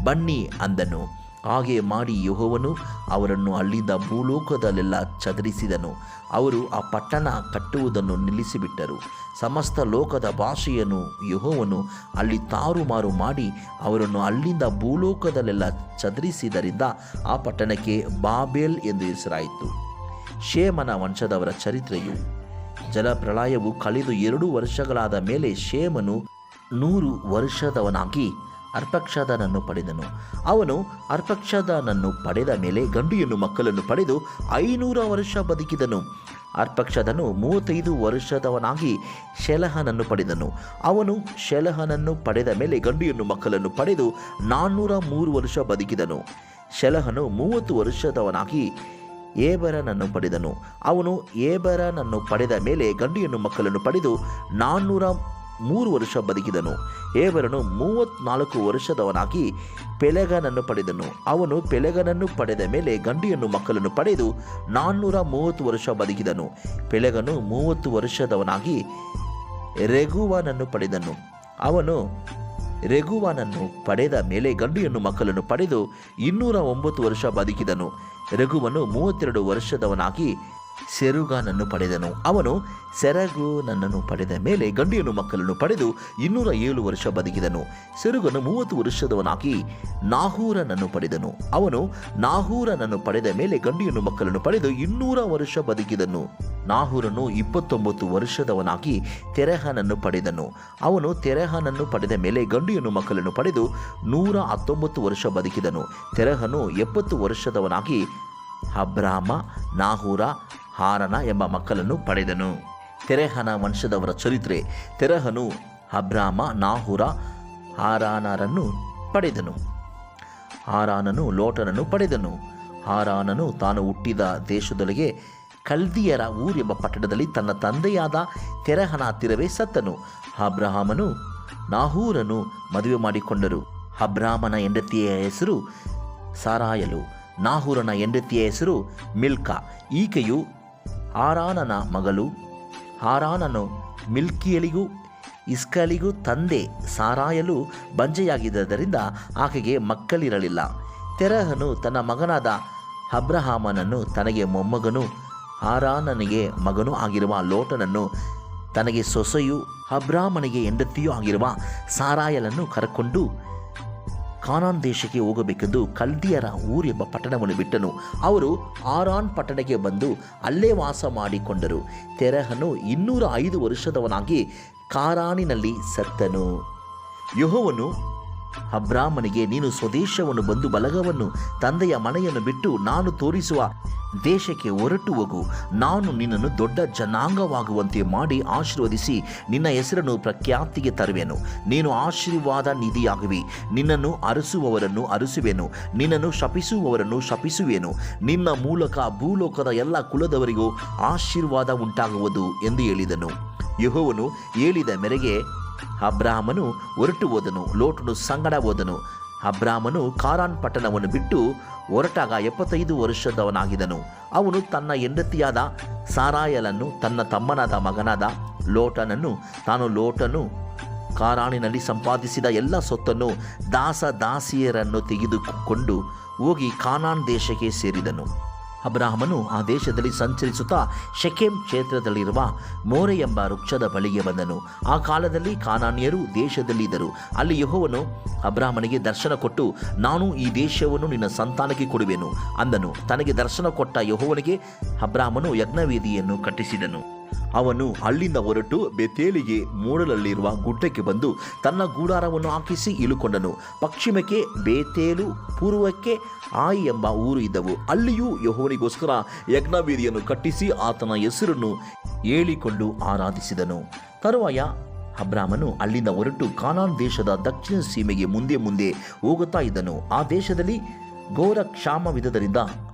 ಬನ್ನಿ ಅಂದನು. ಹಾಗೆ ಮಾಡಿ ಯೆಹೋವನು ಅವರನ್ನು ಅಲ್ಲಿಂದ ಭೂಲೋಕದಲ್ಲೆಲ್ಲ ಚದರಿಸಿದನು. ಅವರು ಆ ಪಟ್ಟಣ ಕಟ್ಟುವುದನ್ನು ನಿಲ್ಲಿಸಿಬಿಟ್ಟರು. ಸಮಸ್ತ ಲೋಕದ ಭಾಷೆಯನ್ನು ಯೆಹೋವನು ಅಲ್ಲಿ ತಾರುಮಾರು ಮಾಡಿ ಅವರನ್ನು ಅಲ್ಲಿಂದ ಭೂಲೋಕದಲ್ಲೆಲ್ಲ ಚದರಿಸಿದರಿಂದ ಆ ಪಟ್ಟಣಕ್ಕೆ ಬಾಬೇಲ್ ಎಂದು ಹೆಸರಾಯಿತು. ಶೇಮನ ವಂಶದವರ ಚರಿತ್ರೆಯು, ಜಲಪ್ರಳಯವು ಕಳೆದು 2 ವರ್ಷಗಳಾದ ಮೇಲೆ ಶೇಮನು 100 ವರ್ಷದವನಾಗಿ ಅರ್ಪಕ್ಷದನನ್ನು ಪಡೆದನು. ಅವನು ಅರ್ಪಕ್ಷದನನ್ನು ಪಡೆದ ಮೇಲೆ ಗಂಡು ಹೆಣ್ಣು ಮಕ್ಕಳನ್ನು ಪಡೆದು 500 ವರ್ಷ ಬದುಕಿದನು. ಅರ್ಪಕ್ಷದನು 35 ವರ್ಷದವನಾಗಿ ಶೆಲಹನನ್ನು ಪಡೆದನು. ಅವನು ಶೆಲಹನನ್ನು ಪಡೆದ ಮೇಲೆ ಗಂಡು ಹೆಣ್ಣು ಮಕ್ಕಳನ್ನು ಪಡೆದು 403 ವರ್ಷ ಬದುಕಿದನು. ಶೆಲಹನು 30 ವರ್ಷದವನಾಗಿ ಏಬರನನ್ನು ಪಡೆದನು. ಅವನು ಏಬರನನ್ನು ಪಡೆದ ಮೇಲೆ ಗಂಡು ಹೆಣ್ಣು ಮಕ್ಕಳನ್ನು ಪಡೆದು 403 ವರ್ಷ ಬದುಕಿದನು. ಏಬರನು 34 ವರ್ಷದವನಾಗಿ ಪೆಲೆಗನನ್ನು ಪಡೆದನು. ಅವನು ಪೆಲೆಗನನ್ನು ಪಡೆದ ಮೇಲೆ ಗಂಡು ಹೆಣ್ಣು ಮಕ್ಕಳನ್ನು ಪಡೆದು 430 ವರ್ಷ ಬದುಕಿದನು. ಪೆಲೆಗನು 30 ವರ್ಷದವನಾಗಿ ರೆಗುವನನ್ನು ಪಡೆದನು. ಅವನು ರೆಗುವನನ್ನು ಪಡೆದ ಮೇಲೆ ಗಂಡು ಹೆಣ್ಣು ಮಕ್ಕಳನ್ನು ಪಡೆದು 209 ವರ್ಷ ಬದುಕಿದನು. ರೆಗುವನು 32 ವರ್ಷದವನಾಗಿ ಸೆರುಗನನ್ನು ಪಡೆದನು. ಅವನು ಸೆರಗುನನ್ನು ಪಡೆದ ಮೇಲೆ ಗಂಡು ಹೆಣ್ಣು ಮಕ್ಕಳನ್ನು ಪಡೆದು 207 ವರ್ಷ ಬದುಕಿದನು. ಸೆರುಗನು 30 ವರ್ಷದವನಾಗಿ ನಾಹೂರನನ್ನು ಪಡೆದನು. ಅವನು ನಾಹೂರನನ್ನು ಪಡೆದ ಮೇಲೆ ಗಂಡು ಹೆಣ್ಣು ಮಕ್ಕಳನ್ನು ಪಡೆದು 200 ವರ್ಷ ಬದುಕಿದನು. ನಾಹೂರನು 29 ವರ್ಷದವನಾಗಿ ತೆರಹನನ್ನು ಪಡೆದನು. ಅವನು ತೆರಹನನ್ನು ಪಡೆದ ಮೇಲೆ ಗಂಡು ಹೆಣ್ಣು ಮಕ್ಕಳನ್ನು ಪಡೆದು 119 ವರ್ಷ ಬದುಕಿದನು. ತೆರಹನು 70 ವರ್ಷದವನಾಗಿ ಅಬ್ರಾಮ, ನಾಹೂರ, ಹಾರನ ಎಂಬ ಮಕ್ಕಳನ್ನು ಪಡೆದನು. ತೆರಹನ ವಂಶದವರ ಚರಿತ್ರೆ. ತೆರಹನು ಅಬ್ರಾಮ, ನಾಹೂರ, ಹಾರಾನರನ್ನು ಪಡೆದನು. ಹಾರಾನನು ಲೋಟನನ್ನು ಪಡೆದನು. ಹಾರಾನನು ತಾನು ಹುಟ್ಟಿದ ದೇಶದೊಳಗೆ ಕಲ್ದಿಯರ ಊರ್ ಎಂಬ ಪಟ್ಟಣದಲ್ಲಿ ತನ್ನ ತಂದೆಯಾದ ತೆರಹನ ಹತ್ತಿರವೇ ಸತ್ತನು. ಅಬ್ರಹಾಮನು ನಾಹೂರನು ಮದುವೆ ಮಾಡಿಕೊಂಡರು. ಅಬ್ರಾಮನ ಹೆಂಡತಿಯ ಹೆಸರು ಸಾರಾಯಲು. ನಾಹೂರನ ಹೆಂಡತಿಯ ಹೆಸರು ಮಿಲ್ಕಾ. ಈಕೆಯು ಹಾರಾನನ ಮಗಳು. ಹಾರಾನನು ಮಿಲ್ಕಿಯಲಿಗೂ ಇಸ್ಕಲಿಗೂ ತಂದೆ. ಸಾರಾಯಲು ಬಂಜೆಯಾಗಿದ್ದರಿಂದ ಆಕೆಗೆ ಮಕ್ಕಳಿರಲಿಲ್ಲ. ತೆರಹನು ತನ್ನ ಮಗನಾದ ಅಬ್ರಹಾಮನನ್ನು ತನಗೆ ಮೊಮ್ಮಗನು, ಹಾರಾನನಿಗೆ ಮಗನೂ ಆಗಿರುವ ಲೋಟನನ್ನು ತನಗೆ ಸೊಸೆಯು, ಅಬ್ರಾಮನಿಗೆ ಹೆಂಡತಿಯೂ ಆಗಿರುವ ಸಾರಾಯಲನ್ನು ಕರೆಕೊಂಡು ಕಾನಾನ್ ದೇಶಕ್ಕೆ ಹೋಗಬೇಕೆಂದು ಕಲ್ದಿಯರ ಊರ್ ಎಂಬ ಪಟ್ಟಣವನ್ನು ಬಿಟ್ಟನು. ಅವರು ಆರಾನ್ ಪಟ್ಟಣಕ್ಕೆ ಬಂದು ಅಲ್ಲೇ ವಾಸ ಮಾಡಿಕೊಂಡರು. ತೆರಹನು 205 ವರ್ಷದವನಾಗಿ ಕಾರಾನಿನಲ್ಲಿ ಸತ್ತನು. ಯೆಹೋವನು ಅಬ್ರಾಮನಿಗೆ, ನೀನು ಸ್ವದೇಶವನ್ನು ಬಂದು ಬಲಗವನ್ನು ತಂದೆಯ ಮನೆಯನ್ನು ಬಿಟ್ಟು ನಾನು ತೋರಿಸುವ ದೇಶಕ್ಕೆ ಹೊರಟು ಹೋಗು. ನಾನು ನಿನ್ನನ್ನು ದೊಡ್ಡ ಜನಾಂಗವಾಗುವಂತೆ ಮಾಡಿ ಆಶೀರ್ವದಿಸಿ ನಿನ್ನ ಹೆಸರನ್ನು ಪ್ರಖ್ಯಾತಿಗೆ ತರುವೆನು. ನೀನು ಆಶೀರ್ವಾದ ನಿಧಿಯಾಗುವಿ. ನಿನ್ನನ್ನು ಅರಸುವವರನ್ನು ಅರಸುವೆನು, ನಿನ್ನನ್ನು ಶಪಿಸುವವರನ್ನು ಶಪಿಸುವೆನು. ನಿನ್ನ ಮೂಲಕ ಭೂಲೋಕದ ಎಲ್ಲ ಕುಲದವರಿಗೂ ಆಶೀರ್ವಾದ ಉಂಟಾಗುವುದು ಎಂದು ಹೇಳಿದನು. ಯೆಹೋವನು ಹೇಳಿದ ಮೇರೆಗೆ ಅಬ್ರಾಮನು ಹೊರಟು ಹೋದನು. ಲೋಟನು ಸಂಗಡ ಹೋದನು. ಅಬ್ರಾಮನು ಕಾರಾನ್ ಪಟ್ಟಣವನ್ನು ಬಿಟ್ಟು ಹೊರಟಾಗ 75 ವರ್ಷದವನಾಗಿದ್ದನು. ಅವನು ತನ್ನ ಹೆಂಡತಿಯಾದ ಸಾರಾಯಲನ್ನು, ತನ್ನ ತಮ್ಮನಾದ ಮಗನಾದ ಲೋಟನನ್ನು, ಲೋಟನು ಕಾರಾನಿನಲ್ಲಿ ಸಂಪಾದಿಸಿದ ಎಲ್ಲ ಸೊತ್ತನ್ನು, ದಾಸಿಯರನ್ನು ತೆಗೆದುಕೊಂಡು ಹೋಗಿ ಕಾನಾನ್ ದೇಶಕ್ಕೆ ಸೇರಿದನು. ಅಬ್ರಾಹಮನು ಆ ದೇಶದಲ್ಲಿ ಸಂಚರಿಸುತ್ತಾ ಶೆಕೆಮ್ ಕ್ಷೇತ್ರದಲ್ಲಿರುವ ಮೋರೆ ಎಂಬ ವೃಕ್ಷದ ಬಳಿಗೆ ಬಂದನು. ಆ ಕಾಲದಲ್ಲಿ ಕಾನಾನ್ಯರು ದೇಶದಲ್ಲಿದ್ದರು. ಅಲ್ಲಿ ಯೆಹೋವನು ಅಬ್ರಾಹಮನಿಗೆ ದರ್ಶನ ಕೊಟ್ಟು, ನಾನು ಈ ದೇಶವನ್ನು ನಿನ್ನ ಸಂತಾನಕ್ಕೆ ಕೊಡುವೆನು ಅಂದನು. ತನಗೆ ದರ್ಶನ ಕೊಟ್ಟ ಯೆಹೋವನಿಗೆ ಅಬ್ರಾಹಮನು ಯಜ್ಞವೇದಿಯನ್ನು ಕಟ್ಟಿಸಿದನು. ಅವನು ಅಲ್ಲಿಂದ ಹೊರಟು ಬೆತೇಲಿಗೆ ಮೂಡಲಲ್ಲಿರುವ ಗುಡ್ಡಕ್ಕೆ ಬಂದು ತನ್ನ ಗೂಡಾರವನ್ನು ಹಾಕಿಸಿ ಇಳುಕೊಂಡನು. ಪಶ್ಚಿಮಕ್ಕೆ ಬೇತೇಲು, ಪೂರ್ವಕ್ಕೆ ಆಯಿ ಎಂಬ ಊರು ಇದ್ದವು. ಅಲ್ಲಿಯೂ ಯೆಹೋವನಿಗೋಸ್ಕರ ಯಜ್ಞವೇದಿಯನ್ನು ಕಟ್ಟಿಸಿ ಆತನ ಹೆಸರನ್ನು ಹೇಳಿಕೊಂಡು ಆರಾಧಿಸಿದನು. ತರುವಾಯ ಅಬ್ರಾಮನು ಅಲ್ಲಿಂದ ಹೊರಟು ಕಾನಾನ್ ದೇಶದ ದಕ್ಷಿಣ ಸೀಮೆಗೆ ಮುಂದೆ ಹೋಗುತ್ತಾ ಇದ್ದನು. ಆ ದೇಶದಲ್ಲಿ ಘೋರ ಕ್ಷಾಮವಿದ್ದರಿಂದ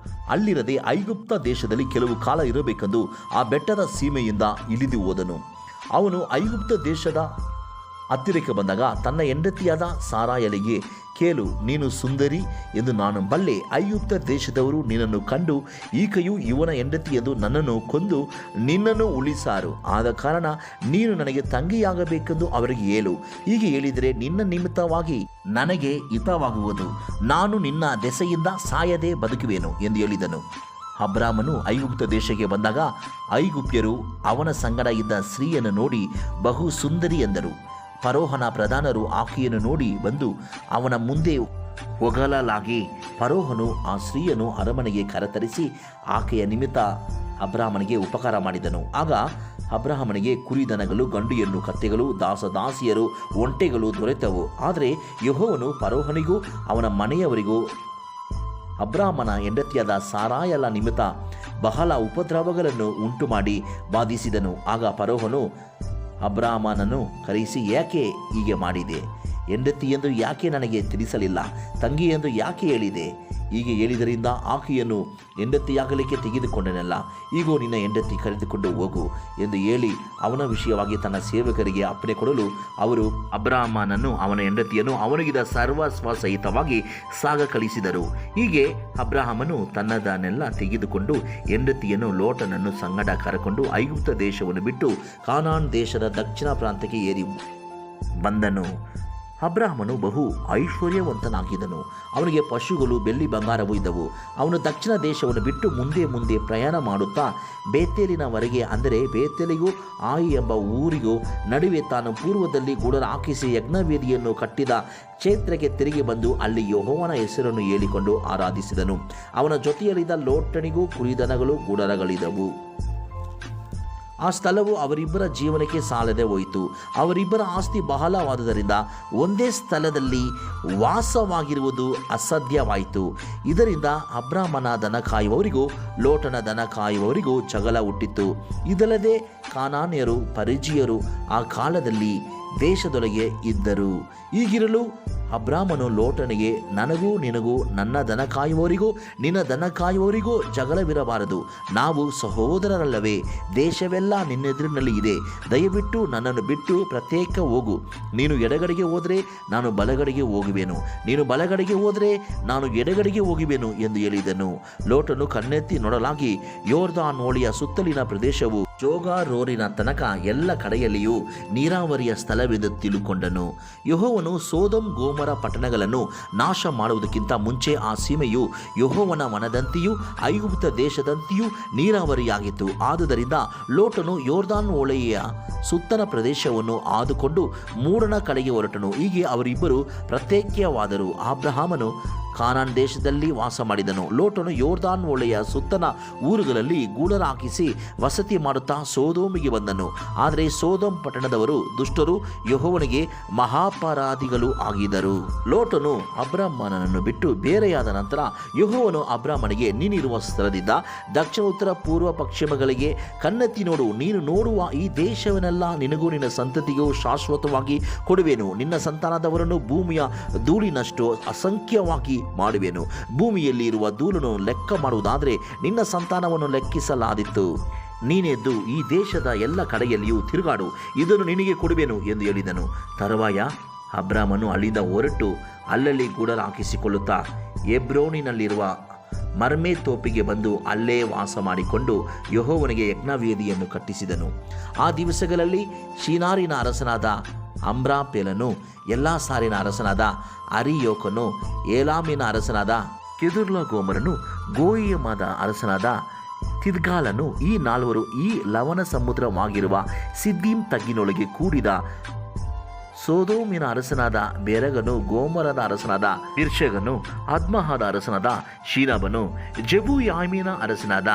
ಅಲ್ಲಿರದೆ ಐಗುಪ್ತ ದೇಶದಲ್ಲಿ ಕೆಲವು ಕಾಲ ಇರಬೇಕೆಂದು ಆ ಬೆಟ್ಟದ ಸೀಮೆಯಿಂದ ಇಳಿದು ಹೋದನು. ಅವನು ಐಗುಪ್ತ ದೇಶದ ಹತ್ತಿರಕ್ಕೆ ಬಂದಾಗ ತನ್ನ ಹೆಂಡತಿಯಾದ ಸಾರಾಯಲಿಗೆ, ಕೇಳು, ನೀನು ಸುಂದರಿ ಎಂದು ನಾನು ಬಲ್ಲೆ. ಐಗುಪ್ತ ದೇಶದವರು ನಿನ್ನನ್ನು ಕಂಡು ಈಕೆಯು ಇವನ ಹೆಂಡತಿ ಎಂದು ನನ್ನನ್ನು ಕೊಂದು ನಿನ್ನನ್ನು ಉಳಿಸಾರು. ಆದ ಕಾರಣ ನೀನು ನನಗೆ ತಂಗಿಯಾಗಬೇಕೆಂದು ಅವರಿಗೆ ಹೇಳು. ಹೀಗೆ ಹೇಳಿದರೆ ನಿನ್ನ ನಿಮಿತ್ತವಾಗಿ ನನಗೆ ಹಿತವಾಗುವುದು. ನಾನು ನಿನ್ನ ದೆಸೆಯಿಂದ ಸಾಯದೆ ಬದುಕುವೆನು ಎಂದು ಹೇಳಿದನು. ಅಬ್ರಾಮನು ಐಗುಪ್ತ ದೇಶಕ್ಕೆ ಬಂದಾಗ ಐಗುಪ್ತ್ಯರು ಅವನ ಸಂಗಡ ಇದ್ದ ಸ್ತ್ರೀಯನ್ನು ನೋಡಿ ಬಹು ಸುಂದರಿ ಎಂದರು. ಫರೋಹನ ಪ್ರಧಾನರು ಆಕೆಯನ್ನು ನೋಡಿ ಬಂದು ಅವನ ಮುಂದೆ ಹೊಗಳಲಾಗಿ ಫರೋಹನು ಆ ಸ್ತ್ರೀಯನ್ನು ಅರಮನೆಗೆ ಕರೆತರಿಸಿ ಆಕೆಯ ನಿಮಿತ್ತ ಅಬ್ರಾಮನಿಗೆ ಉಪಕಾರ ಮಾಡಿದನು. ಆಗ ಅಬ್ರಹಾಮನಿಗೆ ಕುರಿದನಗಳು, ಗಂಡು ಹೆಣ್ಣು ಕತ್ತೆಗಳು, ದಾಸದಾಸಿಯರು, ಒಂಟೆಗಳು ದೊರೆತವು. ಆದರೆ ಯೆಹೋವನು ಫರೋಹನಿಗೂ ಅವನ ಮನೆಯವರಿಗೂ ಅಬ್ರಾಮನ ಹೆಂಡತಿಯಾದ ಸಾರಾಯಳ ನಿಮಿತ್ತ ಬಹಳ ಉಪದ್ರವಗಳನ್ನು ಉಂಟು ಮಾಡಿ ಬಾಧಿಸಿದನು. ಆಗ ಫರೋಹನು ಅಬ್ರಾಮನನ್ನು ಕರೆಯಿಸಿ, ಯಾಕೆ ಹೀಗೆ ಮಾಡಿದೆ? ಹೆಂಡತಿ ಎಂದು ಯಾಕೆ ನನಗೆ ತಿಳಿಸಲಿಲ್ಲ? ತಂಗಿ ಎಂದು ಯಾಕೆ ಹೇಳಿದೆ? ಹೀಗೆ ಹೇಳಿದರಿಂದ ಆಕೆಯನ್ನು ಹೆಂಡತಿಯಾಗಲಿಕ್ಕೆ ತೆಗೆದುಕೊಂಡನಲ್ಲ. ಈಗೋ ನಿನ್ನ ಹೆಂಡತಿ ಕರೆದುಕೊಂಡು ಹೋಗು ಎಂದು ಹೇಳಿ ಅವನ ವಿಷಯವಾಗಿ ತನ್ನ ಸೇವಕರಿಗೆ ಅಪ್ಪಣೆ ಕೊಡಲು ಅವರು ಅಬ್ರಾಮನನ್ನು ಅವನ ಹೆಂಡತಿಯನ್ನು ಅವನಿಗಿದ ಸರ್ವಸ್ವ ಸಹಿತವಾಗಿ ಸಾಗ ಕಳಿಸಿದರು. ಹೀಗೆ ಅಬ್ರಹಾಮನು ತನ್ನದನ್ನೆಲ್ಲ ತೆಗೆದುಕೊಂಡು ಹೆಂಡತಿಯನ್ನು ಲೋಟನನ್ನು ಸಂಗಡ ಕರೆಕೊಂಡು ಐಗುಪ್ತ ದೇಶವನ್ನು ಬಿಟ್ಟು ಕಾನಾನ್ ದೇಶದ ದಕ್ಷಿಣ ಪ್ರಾಂತ್ಯಕ್ಕೆ ಏರಿ ಬಂದನು. ಅಬ್ರಹಾಮನು ಬಹು ಐಶ್ವರ್ಯವಂತನಾಗಿದ್ದನು. ಅವನಿಗೆ ಪಶುಗಳು, ಬೆಳ್ಳಿ, ಬಂಗಾರವೂ ಇದ್ದವು. ಅವನು ದಕ್ಷಿಣ ದೇಶವನ್ನು ಬಿಟ್ಟು ಮುಂದೆ ಪ್ರಯಾಣ ಮಾಡುತ್ತಾ ಬೇತೇಲಿನವರೆಗೆ, ಅಂದರೆ ಬೇತೇಲಿಗೂ ಆಯಿ ಎಂಬ ಊರಿಗೂ ನಡುವೆ ತಾನು ಪೂರ್ವದಲ್ಲಿ ಗೂಡರ ಹಾಕಿಸಿ ಯಜ್ಞವೇದಿಯನ್ನು ಕಟ್ಟಿದ ಕ್ಷೇತ್ರಕ್ಕೆ ತಿರುಗಿ ಬಂದು ಅಲ್ಲಿ ಯೆಹೋವನ ಹೆಸರನ್ನು ಹೇಳಿಕೊಂಡು ಆರಾಧಿಸಿದನು. ಅವನ ಜೊತೆಯಲ್ಲಿದ್ದ ಲೋಟನಿಗೂ ಕುರಿದನಗಳು, ಗೂಡರಗಳಿದ್ದವು. ಆ ಸ್ಥಳವು ಅವರಿಬ್ಬರ ಜೀವನಕ್ಕೆ ಸಾಲದೆ ಹೋಯಿತು. ಅವರಿಬ್ಬರ ಆಸ್ತಿ ಬಹಳವಾದುದರಿಂದ ಒಂದೇ ಸ್ಥಳದಲ್ಲಿ ವಾಸವಾಗಿರುವುದು ಅಸಾಧ್ಯವಾಯಿತು. ಇದರಿಂದ ಅಬ್ರಾಮನ ದನ ಕಾಯುವವರಿಗೂ ಲೋಟನ ದನ ಕಾಯುವವರಿಗೂ ಜಗಳ ಹುಟ್ಟಿತು. ಇದಲ್ಲದೆ ಕಾನಾನ್ಯರು, ಪರಿಜಿಯರು ಆ ಕಾಲದಲ್ಲಿ ದೇಶದೊಳಗೆ ಇದ್ದರು. ಹೀಗಿರಲು ಅಬ್ರಾಮನು ಲೋಟನಿಗೆ, ನನಗೂ ನಿನಗೂ ನನ್ನ ದನ ಕಾಯುವವರಿಗೂ ನಿನ್ನ ದನ ಕಾಯುವವರಿಗೂ ಜಗಳವಿರಬಾರದು. ನಾವು ಸಹೋದರರಲ್ಲವೇ? ದೇಶವೆಲ್ಲ ನಿನ್ನೆದುರಿನಲ್ಲಿ ಇದೆ. ದಯವಿಟ್ಟು ನನ್ನನ್ನು ಬಿಟ್ಟು ಪ್ರತ್ಯೇಕ ಹೋಗು. ನೀನು ಎಡಗಡೆಗೆ ಹೋದರೆ ನಾನು ಬಲಗಡೆಗೆ ಹೋಗುವೆನು, ನೀನು ಬಲಗಡೆಗೆ ಹೋದರೆ ನಾನು ಎಡಗಡೆಗೆ ಹೋಗುವೆನು ಎಂದು ಹೇಳಿದನು. ಲೋಟನು ಕಣ್ಣೆತ್ತಿ ನೋಡಲಾಗಿ ಯೋರ್ದಾನ್ ಹೋಳಿಯ ಸುತ್ತಲಿನ ಪ್ರದೇಶವು ಜೋಗಾರೋರಿನ ತನಕ ಎಲ್ಲ ಕಡೆಯಲ್ಲಿಯೂ ನೀರಾವರಿಯ ಸ್ಥಳವೆಂದು ತಿಳುಕೊಂಡನು. ಯೆಹೋವನು ಸೋದೋಮ್ ಗೋಮರ ಪಟ್ಟಣಗಳನ್ನು ನಾಶ ಮಾಡುವುದಕ್ಕಿಂತ ಮುಂಚೆ ಆ ಸೀಮೆಯು ಯೆಹೋವನ ವನದಂತೆಯೂ ಐಗುಪ್ತ ದೇಶದಂತೆಯೂ ನೀರಾವರಿಯಾಗಿತ್ತು. ಆದುದರಿಂದ ಲೋಟನು ಯೋರ್ದಾನ್ ಹೋಳೆಯ ಸುತ್ತನ ಪ್ರದೇಶವನ್ನು ಆದುಕೊಂಡು ಮೂಡನ ಕಡೆಗೆ ಹೊರಟನು. ಹೀಗೆ ಅವರಿಬ್ಬರು ಪ್ರತ್ಯೇಕವಾದರು. ಅಬ್ರಹಾಮನು ಕಾನಾನ್ ದೇಶದಲ್ಲಿ ವಾಸ ಮಾಡಿದನು. ಲೋಟನು ಯೋರ್ದಾನ್ ಹೋಳೆಯ ಸುತ್ತನ ಊರುಗಳಲ್ಲಿ ಗೂಡರ ಹಾಕಿಸಿ ವಸತಿ ಮಾಡುತ್ತಾ ಸೋದೋಮಿಗೆ ಬಂದನು. ಆದರೆ ಸೋದೋಮ್ ಪಟ್ಟಣದವರು ದುಷ್ಟರು, ಯೆಹೋವನಿಗೆ ಮಹಾಪರಾಧಿಗಳು ಆಗಿದ್ದರು. ಲೋಟನು ಅಬ್ರಾಮನನ್ನು ಬಿಟ್ಟು ಬೇರೆಯಾದ ನಂತರ ಯೆಹೋವನು ಅಬ್ರಾಮನಿಗೆ, ನೀನಿರುವ ಸ್ಥಳದಿಂದ ದಕ್ಷಿಣ, ಉತ್ತರ, ಪೂರ್ವ, ಪಶ್ಚಿಮಗಳಿಗೆ ಕಣ್ಣೆತ್ತಿ ನೋಡು. ನೀನು ನೋಡುವ ಈ ದೇಶವನ್ನೆಲ್ಲ ನಿನಗೂ ನಿನ್ನ ಸಂತತಿಗೂ ಶಾಶ್ವತವಾಗಿ ಕೊಡುವೆನು. ನಿನ್ನ ಸಂತಾನದವರನ್ನು ಭೂಮಿಯ ಧೂಳಿನಷ್ಟು ಅಸಂಖ್ಯವಾಗಿ ಮಾಡುವೆನು. ಭೂಮಿಯಲ್ಲಿ ಇರುವ ಧೂಳನ್ನು ಲೆಕ್ಕ ಮಾಡುವುದಾದರೆ ನಿನ್ನ ಸಂತಾನವನ್ನು ಲೆಕ್ಕಿಸಲಾದಿತ್ತು. ನೀನೆದ್ದು ಈ ದೇಶದ ಎಲ್ಲ ಕಡೆಯಲ್ಲಿಯೂ ತಿರುಗಾಡು, ಇದನ್ನು ನಿನಗೆ ಕೊಡುವೆನು ಎಂದು ಹೇಳಿದನು. ತರುವಾಯ ಅಬ್ರಾಮನು ಅಲ್ಲಿಂದ ಹೊರಟು ಅಲ್ಲಲ್ಲಿ ಗೂಡರ ಹಾಕಿಸಿಕೊಳ್ಳುತ್ತಾ ಹೆಬ್ರೋನಿನಲ್ಲಿರುವ ಮರ್ಮೆ ತೋಪಿಗೆ ಬಂದು ಅಲ್ಲೇ ವಾಸ ಮಾಡಿಕೊಂಡು ಯೆಹೋವನಿಗೆ ಯಜ್ಞವೇದಿಯನ್ನು ಕಟ್ಟಿಸಿದನು. ಆ ದಿವಸಗಳಲ್ಲಿ ಶಿನಾರಿನ ಅರಸನಾದ ಅಮ್ರಾಪೇಲನು, ಎಲ್ಲಾಸಾರಿನ ಅರಸನಾದ ಅರಿಯೋಕನು, ಏಲಾಮಿನ ಅರಸನಾದ ಕೆದುರ್ಲಗೋಮರನು, ಗೋಯಿಮದ ಅರಸನಾದ ತಿದ್ಗಾಲನು, ಈ ನಾಲ್ವರು ಈ ಲವಣ ಸಮುದ್ರವಾಗಿರುವ ಸಿದ್ದೀಮ್ ತಗ್ಗಿನೊಳಗೆ ಕೂಡಿದ ಸೋದೋಮಿನ ಅರಸನಾದ ಬೆರಗನು, ಗೋಮರದ ಅರಸನಾದ ತಿರ್ಷಗನು, ಅದ್ಮಹದ ಅರಸನಾದ ಶೀನಬನು, ಜೆಬುಯಾಮಿನ ಅರಸನಾದ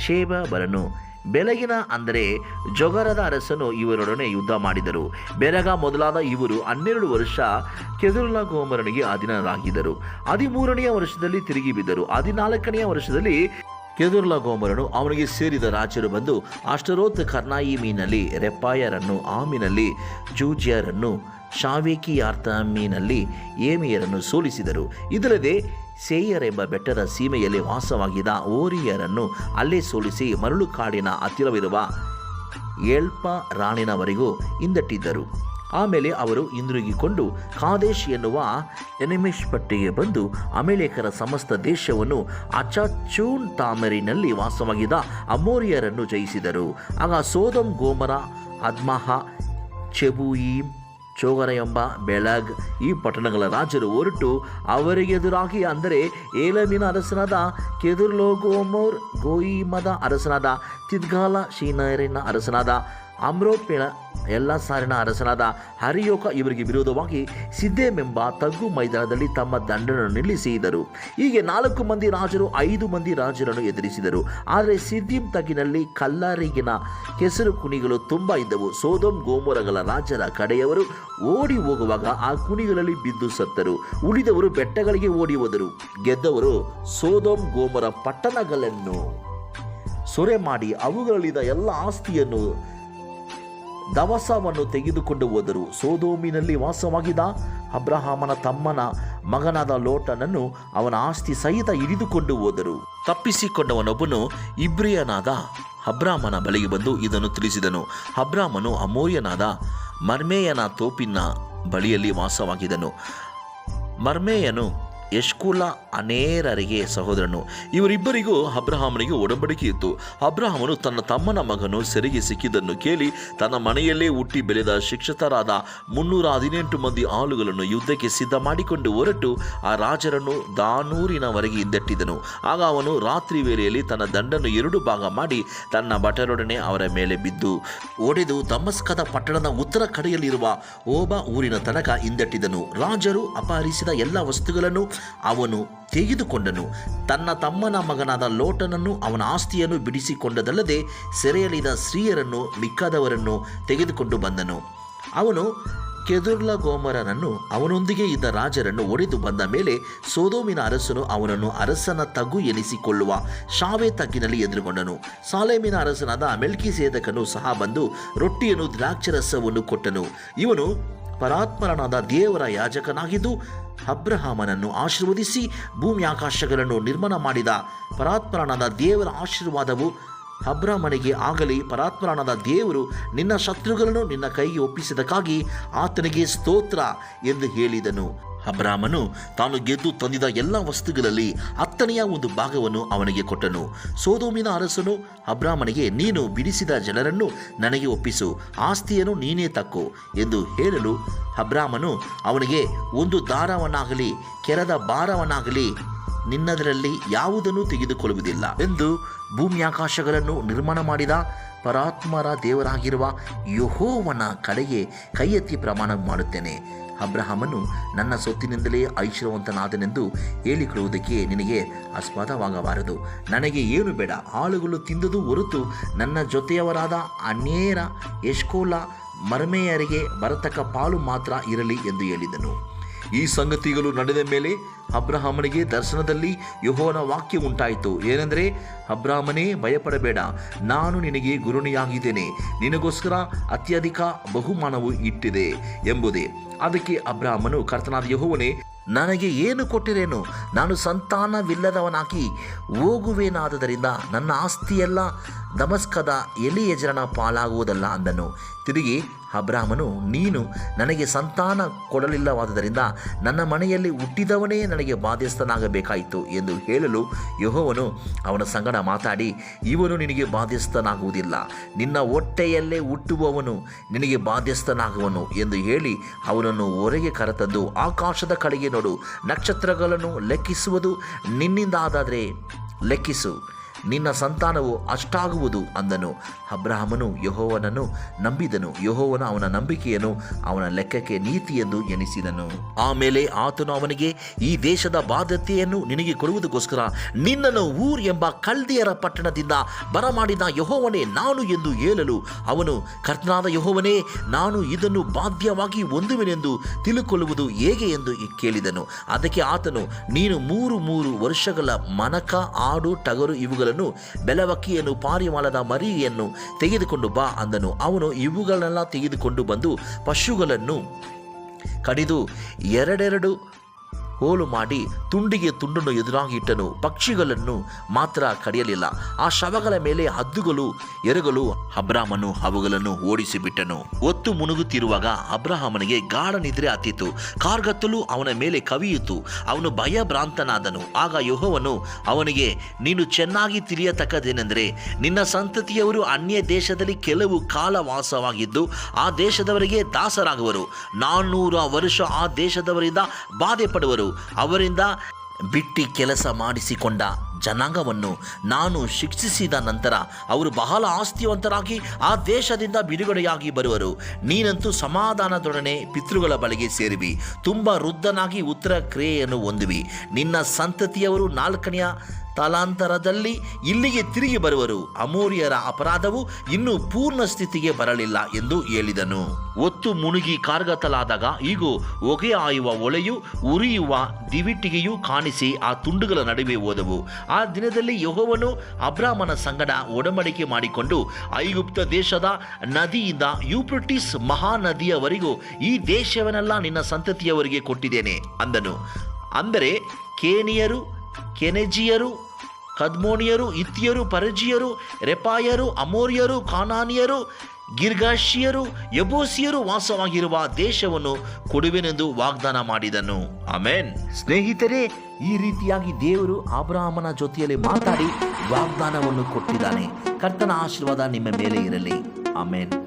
ಶೇಬಬರನು, ಬೆಲಗಿನ ಅಂದರೆ ಜೊಗರದ ಅರಸನು ಇವರೊಡನೆ ಯುದ್ಧ ಮಾಡಿದರು. ಬೆರಗ ಮೊದಲಾದ ಇವರು 12 ವರ್ಷ ಕೆದುರ್ಲಗೋಮರನಿಗೆ ಅಧೀನರಾಗಿದ್ದರು. 13ನೆಯ ವರ್ಷದಲ್ಲಿ ತಿರುಗಿ ಬಿದ್ದರು. 14ನೆಯ ವರ್ಷದಲ್ಲಿ ಕೆದುರ್ಲಗೋಮರನು ಅವನಿಗೆ ಸೇರಿದ ರಾಜರು ಬಂದು ಅಷ್ಟರೋತ್ ಕರ್ನಾಯಿಮಿನಲ್ಲಿ ರೆಪಾಯರನ್ನು, ಆಮಿನಲ್ಲಿ ಜೂಜ್ಯರನ್ನು, ಶಾವೇಕಿಯಾರ್ತಾಮಿನಲ್ಲಿ ಏಮಿಯರನ್ನು ಸೋಲಿಸಿದರು. ಇದಲ್ಲದೆ ಸೇಯರ್ ಎಂಬ ಬೆಟ್ಟದ ಸೀಮೆಯಲ್ಲಿ ವಾಸವಾಗಿದ್ದ ಓರಿಯರನ್ನು ಅಲ್ಲೇ ಸೋಲಿಸಿ ಮರಳು ಕಾಡಿನ ಹತ್ತಿರವಿರುವ ಏಳ್ಪ ರಾಣಿನವರೆಗೂ ಹಿಂದಟ್ಟಿದ್ದರು. ಆಮೇಲೆ ಅವರು ಹಿಂದಿರುಗಿಕೊಂಡು ಕಾದೇಶ್ ಎನ್ನುವ ಎನೆಮಿಷ್ಪಟ್ಟಿಗೆ ಬಂದು ಅಮೇಲೇಕರ ಸಮಸ್ತ ದೇಶವನ್ನು ಅಚಾಚೂನ್ ತಾಮರಿನಲ್ಲಿ ವಾಸವಾಗಿದ್ದ ಅಮೋರಿಯರನ್ನು ಜಯಿಸಿದರು. ಆಗ ಸೋದಮ್, ಗೋಮರ, ಅದ್ಮಹ, ಚೆಬುಯೀಮ್, ಚೋಗರ ಎಂಬ ಬೆಳಗ್ ಈ ಪಟ್ಟಣಗಳ ರಾಜರು ಹೊರಟು ಅವರಿಗೆ ಎದುರಾಗಿ, ಅಂದರೆ ಏಲಮಿನ ಅರಸನಾದ ಕೆದುರ್ಲಗೋಮೋರ್, ಗೋಯಿಮದ ಅರಸನಾದ ತಿದ್ಗಾಲ, ಶಿನಾರಿನ ಅರಸನಾದ ಅಮ್ರೋಪೇಳ ಎಲ್ಲ ಸಾರಿನ ಅರಸನಾದ ಹರಿಯೋಕ ಇವರಿಗೆ ವಿರೋಧವಾಗಿ ಸಿದ್ದೇಮೆಂಬ ತಗ್ಗು ಮೈದಾನದಲ್ಲಿ ತಮ್ಮ ದಂಡನ್ನು ನಿಲ್ಲಿಸಿದರು. ಹೀಗೆ 4 ಮಂದಿ ರಾಜರು 5 ಮಂದಿ ರಾಜರನ್ನು ಎದುರಿಸಿದರು. ಆದರೆ ಸಿದ್ದೀಮ್ ತಗ್ಗಿನಲ್ಲಿ ಕಲ್ಲರಿಗಿನ ಕೆಸರು ಕುಣಿಗಳು ತುಂಬ ಇದ್ದವು. ಸೋದೋಮ್ ಗೋಮೋರಗಳ ರಾಜರ ಕಡೆಯವರು ಓಡಿ ಹೋಗುವಾಗ ಆ ಕುಣಿಗಳಲ್ಲಿ ಬಿದ್ದು ಸತ್ತರು. ಉಳಿದವರು ಬೆಟ್ಟಗಳಿಗೆ ಓಡಿ ಹೋದರು. ಗೆದ್ದವರು ಸೋದೋಮ್ ಗೋಮೋರ ಪಟ್ಟಣಗಳನ್ನು ಸೊರೆ ಮಾಡಿ ಅವುಗಳಲ್ಲಿದ್ದ ಎಲ್ಲ ಆಸ್ತಿಯನ್ನು ದವಸವನ್ನು ತೆಗೆದುಕೊಂಡು ಹೋದರು. ಸೋದೋಮಿನಲ್ಲಿ ವಾಸವಾಗಿದ್ದ ಅಬ್ರಹಾಮನ ತಮ್ಮನ ಮಗನಾದ ಲೋಟನನ್ನು ಅವನ ಆಸ್ತಿ ಸಹಿತ ಹಿಡಿದುಕೊಂಡು ಹೋದರು. ತಪ್ಪಿಸಿಕೊಂಡವನೊಬ್ಬನು ಇಬ್ರಿಯನಾದ ಅಬ್ರಾಮನ ಬಳಿಗೆ ಬಂದು ಇದನ್ನು ತಿಳಿಸಿದನು. ಅಬ್ರಾಮನು ಅಮೋರಿಯನಾದ ಮರ್ಮೇಯನ ತೋಪಿನ ಬಳಿಯಲ್ಲಿ ವಾಸವಾಗಿದ್ದನು. ಮರ್ಮೇಯನು ಎಷ್ಕೂಲ ಅನೇರರಿಗೆ ಸಹೋದರನು. ಇವರಿಬ್ಬರಿಗೂ ಅಬ್ರಹಾಮನಿಗೆ ಒಡಂಬಡಿಕೆ ಇತ್ತು. ಅಬ್ರಹಾಮನು ತನ್ನ ತಮ್ಮನ ಮಗನು ಸೆರೆಗೆ ಸಿಕ್ಕಿದ್ದನ್ನು ಕೇಳಿ ತನ್ನ ಮನೆಯಲ್ಲೇ ಹುಟ್ಟಿ ಬೆಳೆದ ಶಿಕ್ಷಿತರಾದ 318 ಮಂದಿ ಆಳುಗಳನ್ನು ಯುದ್ಧಕ್ಕೆ ಸಿದ್ಧ ಮಾಡಿಕೊಂಡು ಹೊರಟು ಆ ರಾಜರನ್ನು ದಾನೂರಿನವರೆಗೆ ಹಿಂದಟ್ಟಿದನು. ಆಗ ಅವನು ರಾತ್ರಿ ವೇಳೆಯಲ್ಲಿ ತನ್ನ ದಂಡನ್ನು 2 ಭಾಗ ಮಾಡಿ ತನ್ನ ಭಟರೊಡನೆ ಅವರ ಮೇಲೆ ಬಿದ್ದು ಒಡೆದು ದಮಸ್ಕದ ಪಟ್ಟಣದ ಉತ್ತರ ಕಡೆಯಲ್ಲಿರುವ ಓಬಾ ಊರಿನ ತನಕ ಹಿಂದಟ್ಟಿದನು. ರಾಜರು ಅಪಹರಿಸಿದ ಎಲ್ಲ ವಸ್ತುಗಳನ್ನು ಅವನು ತೆಗೆದುಕೊಂಡನು. ತನ್ನ ತಮ್ಮನ ಮಗನಾದ ಲೋಟನನ್ನು ಅವನ ಆಸ್ತಿಯನ್ನು ಬಿಡಿಸಿಕೊಂಡದಲ್ಲದೆ ಸೆರೆಯಲ್ಲಿದ್ದ ಸ್ತ್ರೀಯರನ್ನು ಮಿಕ್ಕದವರನ್ನು ತೆಗೆದುಕೊಂಡು ಬಂದನು. ಅವನು ಕೆದುರ್ಲಗೋಮರನನ್ನು ಅವನೊಂದಿಗೆ ಇದ್ದ ರಾಜರನ್ನು ಒಡೆದು ಬಂದ ಮೇಲೆ ಸೋದೋಮಿನ ಅರಸನು ಅವನನ್ನು ಅರಸನ ತಗ್ಗು ಎನಿಸಿಕೊಳ್ಳುವ ಶಾವೆ ತಗ್ಗಿನಲ್ಲಿ ಎದುರುಗೊಂಡನು. ಸಾಲೇಮಿನ ಅರಸನಾದ ಮೆಲ್ಕಿಸೇದಕನು ಸಹ ಬಂದು ರೊಟ್ಟಿಯನ್ನು ದ್ರಾಕ್ಷರಸವನ್ನು ಕೊಟ್ಟನು. ಇವನು ಪರಾತ್ಪರನಾದ ದೇವರ ಯಾಜಕನಾಗಿದ್ದು ಅಬ್ರಹಾಮನನ್ನು ಆಶೀರ್ವದಿಸಿ ಭೂಮಿ ಆಕಾಶಗಳನ್ನು ನಿರ್ಮಾಣ ಮಾಡಿದ ಪರಾತ್ಪರನಾದ ದೇವರ ಆಶೀರ್ವಾದವು ಅಬ್ರಹಾಮನಿಗೆ ಆಗಲಿ. ಪರಾತ್ಪರನಾದ ದೇವರು ನಿನ್ನ ಶತ್ರುಗಳನ್ನು ನಿನ್ನ ಕೈಗೆ ಒಪ್ಪಿಸಿದಕ್ಕಾಗಿ ಆತನಿಗೆ ಸ್ತೋತ್ರ ಎಂದು ಹೇಳಿದನು. ಅಬ್ರಹಾಮನು ತಾನು ಗೆದ್ದು ತಂದಿದ ಎಲ್ಲ ವಸ್ತುಗಳಲ್ಲಿ 10ನೇ ಒಂದು ಭಾಗವನ್ನು ಅವನಿಗೆ ಕೊಟ್ಟನು. ಸೋದೋಮಿನ ಅರಸನು ಅಬ್ರಹಾಮನಿಗೆ, ನೀನು ಬಿಡಿಸಿದ ಜನರನ್ನು ನನಗೆ ಒಪ್ಪಿಸು, ಆಸ್ತಿಯನ್ನು ನೀನೇ ತಕ್ಕೋ ಎಂದು ಹೇಳಲು ಅಬ್ರಹಾಮನು ಅವನಿಗೆ, ಒಂದು ದಾರವನ್ನಾಗಲಿ ಕೆರದ ಭಾರವನ್ನಾಗಲಿ ನಿನ್ನದರಲ್ಲಿ ಯಾವುದನ್ನು ತೆಗೆದುಕೊಳ್ಳುವುದಿಲ್ಲ ಎಂದು ಭೂಮಿ ಆಕಾಶಗಳನ್ನು ನಿರ್ಮಾಣ ಮಾಡಿದ ಪರಾತ್ಮರ ದೇವರಾಗಿರುವ ಯೆಹೋವನ ಕಡೆಗೆ ಕೈ ಎತ್ತಿ ಪ್ರಮಾಣ ಮಾಡುತ್ತೇನೆ. ಅಬ್ರಹಾಮನು ನನ್ನ ಸೊತ್ತಿನಿಂದಲೇ ಐಶ್ವರ್ಯವಂತನಾದನೆಂದು ಹೇಳಿಕೊಳ್ಳುವುದಕ್ಕೆ ನಿನಗೆ ಆಸ್ಪದವಾಗಬಾರದು. ನನಗೆ ಏನು ಬೇಡ, ಆಳುಗಳು ತಿಂದುದು ಹೊರತು ನನ್ನ ಜೊತೆಯವರಾದ ಅನ್ಯೇರ ಎಷ್ಕೋಲ ಮರ್ಮೇಯರಿಗೆ ಬರತಕ್ಕ ಪಾಲು ಮಾತ್ರ ಇರಲಿ ಎಂದು ಹೇಳಿದನು. ಈ ಸಂಗತಿಗಳು ನಡೆದ ಮೇಲೆ ಅಬ್ರಹಾಮನಿಗೆ ದರ್ಶನದಲ್ಲಿ ಯೆಹೋವನ ವಾಕ್ಯ ಉಂಟಾಯಿತು. ಏನೆಂದರೆ, ಅಬ್ರಹಾಮನೇ, ಭಯಪಡಬೇಡ, ನಾನು ನಿನಗೆ ಗುರುಣಿಯಾಗಿದ್ದೇನೆ, ನಿನಗೋಸ್ಕರ ಅತ್ಯಧಿಕ ಬಹುಮಾನವು ಇಟ್ಟಿದೆ ಎಂಬುದೇ. ಅದಕ್ಕೆ ಅಬ್ರಹಾಮನು, ಕರ್ತನಾದ ಯೆಹೋವನೇ, ನನಗೆ ಏನು ಕೊಟ್ಟಿರೇನು? ನಾನು ಸಂತಾನವಿಲ್ಲದವನಾಗಿ ಹೋಗುವೇನಾದ್ದರಿಂದ ನನ್ನ ಆಸ್ತಿಯೆಲ್ಲ ದಮಸ್ಕದ ಎಲಿಯೆಜರನ ಪಾಲಾಗುವುದಲ್ಲ ಅಂದನು. ತಿರುಗಿ ಅಬ್ರಹಾಮನು, ನೀನು ನನಗೆ ಸಂತಾನ ಕೊಡಲಿಲ್ಲವಾದ್ದರಿಂದ ನನ್ನ ಮನೆಯಲ್ಲಿ ಹುಟ್ಟಿದವನೇ ನನಗೆ ಬಾಧ್ಯಸ್ಥನಾಗಬೇಕಾಯಿತು ಎಂದು ಹೇಳಲು ಯೆಹೋವನು ಅವನ ಸಂಗಡ ಮಾತಾಡಿ, ಇವನು ನಿನಗೆ ಬಾಧ್ಯಸ್ಥನಾಗುವುದಿಲ್ಲ, ನಿನ್ನ ಹೊಟ್ಟೆಯಲ್ಲೇ ಹುಟ್ಟುವವನು ನಿನಗೆ ಬಾಧ್ಯಸ್ಥನಾಗುವನು ಎಂದು ಹೇಳಿ ಅವನನ್ನು ಹೊರಗೆ ಕರೆತಂದು, ಆಕಾಶದ ಕಡೆಗೆ ನೋಡು, ನಕ್ಷತ್ರಗಳನ್ನು ಲೆಕ್ಕಿಸುವುದು ನಿನ್ನಿಂದಾದರೆ ಲೆಕ್ಕಿಸು, ನಿನ್ನ ಸಂತಾನವು ಅಷ್ಟಾಗುವುದು ಅಂದನು. ಅಬ್ರಹಾಮನು ಯೆಹೋವನನ್ನು ನಂಬಿದನು. ಯೆಹೋವನ ಅವನ ನಂಬಿಕೆಯನ್ನು ಅವನ ಲೆಕ್ಕಕ್ಕೆ ನೀತಿ ಎಂದು ಎಣಿಸಿದನು. ಆಮೇಲೆ ಆತನು ಅವನಿಗೆ, ಈ ದೇಶದ ಬಾಧ್ಯತೆಯನ್ನು ನಿನಗೆ ಕೊಡುವುದಕ್ಕೋಸ್ಕರ ನಿನ್ನನ್ನು ಊರ್ ಎಂಬ ಕಲ್ದಿಯರ ಪಟ್ಟಣದಿಂದ ಬರಮಾಡಿದ ಯೆಹೋವನೇ ನಾನು ಎಂದು ಹೇಳಲು ಅವನು, ಕರ್ತನಾದ ಯೆಹೋವನೇ, ನಾನು ಇದನ್ನು ಬಾಧ್ಯವಾಗಿ ಹೊಂದುವೆನೆಂದು ತಿಳುಕೊಳ್ಳುವುದು ಹೇಗೆ ಎಂದು ಕೇಳಿದನು. ಅದಕ್ಕೆ ಆತನು, ನೀನು 3 ವರ್ಷಗಳ ಮನಕ, ಆಡು, ಟಗರು ಇವುಗಳನ್ನು, ಬೆಲವಕ್ಕಿಯನ್ನು, ಪಾರಿವಾಳದ ಮರಿಯನ್ನು ತೆಗೆದುಕೊಂಡು ಬಾ ಅಂದನು. ಅವನು ಇವುಗಳನ್ನೆಲ್ಲ ತೆಗೆದುಕೊಂಡು ಬಂದು ಪಶುಗಳನ್ನು ಕಡಿದು 2 ಹೋಲು ಮಾಡಿ ತುಂಡಿಗೆ ತುಂಡನ್ನು ಎದುರಾಗಿ ಇಟ್ಟನು. ಪಕ್ಷಿಗಳನ್ನು ಮಾತ್ರ ಕಡಿಯಲಿಲ್ಲ. ಆ ಶವಗಳ ಮೇಲೆ ಹದ್ದುಗಳು, ಎರೆಗಳು. ಅಬ್ರಹಾಮನು ಅವುಗಳನ್ನು ಓಡಿಸಿಬಿಟ್ಟನು. ಹೊತ್ತು ಮುನುಗುತ್ತಿರುವಾಗ ಅಬ್ರಹಾಮನಿಗೆ ಗಾಢ ನಿದ್ರೆ ಹತ್ತಿತು. ಕಾರ್ಗತ್ತಲು ಅವನ ಮೇಲೆ ಕವಿಯಿತು. ಅವನು ಭಯಭ್ರಾಂತನಾದನು. ಆಗ ಯೆಹೋವನು ಅವನಿಗೆ, ನೀನು ಚೆನ್ನಾಗಿ ತಿಳಿಯತಕ್ಕದೇನೆಂದರೆ, ನಿನ್ನ ಸಂತತಿಯವರು ಅನ್ಯ ದೇಶದಲ್ಲಿ ಕೆಲವು ಕಾಲ ವಾಸವಾಗಿದ್ದು ಆ ದೇಶದವರಿಗೆ ದಾಸರಾಗುವರು. 400 ವರ್ಷ ಆ ದೇಶದವರಿಂದ ಬಾಧೆ ಪಡುವರು. ಅವರಿಂದ ಬಿಟ್ಟಿ ಕೆಲಸ ಮಾಡಿಸಿಕೊಂಡ ಜನಾಂಗವನ್ನು ನಾನು ಶಿಕ್ಷಿಸಿದ ನಂತರ ಅವರು ಬಹಳ ಆಸ್ತಿವಂತರಾಗಿ ಆ ದೇಶದಿಂದ ಬಿಡುಗಡೆಯಾಗಿ ಬರುವರು. ನೀನಂತೂ ಸಮಾಧಾನದೊಡನೆ ಪಿತೃಗಳ ಬಳಿಗೆ ಸೇರುವಿ, ತುಂಬ ವೃದ್ಧನಾಗಿ ಉತ್ತರ ಕ್ರಿಯೆಯನ್ನು ಹೊಂದುವಿ. ನಿನ್ನ ಸಂತತಿಯವರು 4ನೆಯ ತಲಾಂತರದಲ್ಲಿ ಇಲ್ಲಿಗೆ ತಿರುಗಿ ಬರುವರು. ಅಮೋರಿಯರ ಅಪರಾಧವು ಇನ್ನೂ ಪೂರ್ಣ ಸ್ಥಿತಿಗೆ ಬರಲಿಲ್ಲ ಎಂದು ಹೇಳಿದನು. ಒತ್ತು ಮುಳುಗಿ ಕಾರ್ಗತ್ತಲಾದಾಗ ಈಗೋ ಹೊಗೆ ಹಾಯುವ ಒಳೆಯು ಉರಿಯುವ ದಿವಿಟಿಗೆಯೂ ಕಾಣಿಸಿ ಆ ತುಂಡುಗಳ ನಡುವೆ ಹೋದವು. ಆ ದಿನದಲ್ಲಿ ಯೆಹೋವನು ಅಬ್ರಾಮನ ಸಂಗಡ ಒಡಂಬಡಿಕೆ ಮಾಡಿಕೊಂಡು, ಐಗುಪ್ತ ದೇಶದ ನದಿಯಿಂದ ಯೂಫ್ರಟೀಸ್ ಮಹಾನದಿಯವರೆಗೂ ಈ ದೇಶವನ್ನೆಲ್ಲ ನಿನ್ನ ಸಂತತಿಯವರಿಗೆ ಕೊಟ್ಟಿದ್ದೇನೆ ಅಂದನು. ಅಂದರೆ ಕೇನಿಯರು, ಕೆನೆಜಿಯರು, ಕದ್ಮೋನಿಯರು, ಹಿತ್ತಿಯರು, ಪರಜಿಯರು, ರೆಪಾಯರು, ಅಮೋರಿಯರು, ಕಾನಾನಿಯರು, ಗಿರ್ಗಾಷಿಯರು, ಯಬೂಸಿಯರು ವಾಸವಾಗಿರುವ ದೇಶವನ್ನು ಕೊಡುವೆನೆಂದು ವಾಗ್ದಾನ ಮಾಡಿದನು. ಆಮೆನ್. ಸ್ನೇಹಿತರೆ, ಈ ರೀತಿಯಾಗಿ ದೇವರು ಅಬ್ರಹಾಮನ ಜೊತೆಯಲ್ಲಿ ಮಾತಾಡಿ ವಾಗ್ದಾನವನ್ನು ಕೊಟ್ಟಿದ್ದಾನೆ. ಕರ್ತನ ಆಶೀರ್ವಾದ ನಿಮ್ಮ ಮೇಲೆ ಇರಲಿ. ಆಮೆನ್.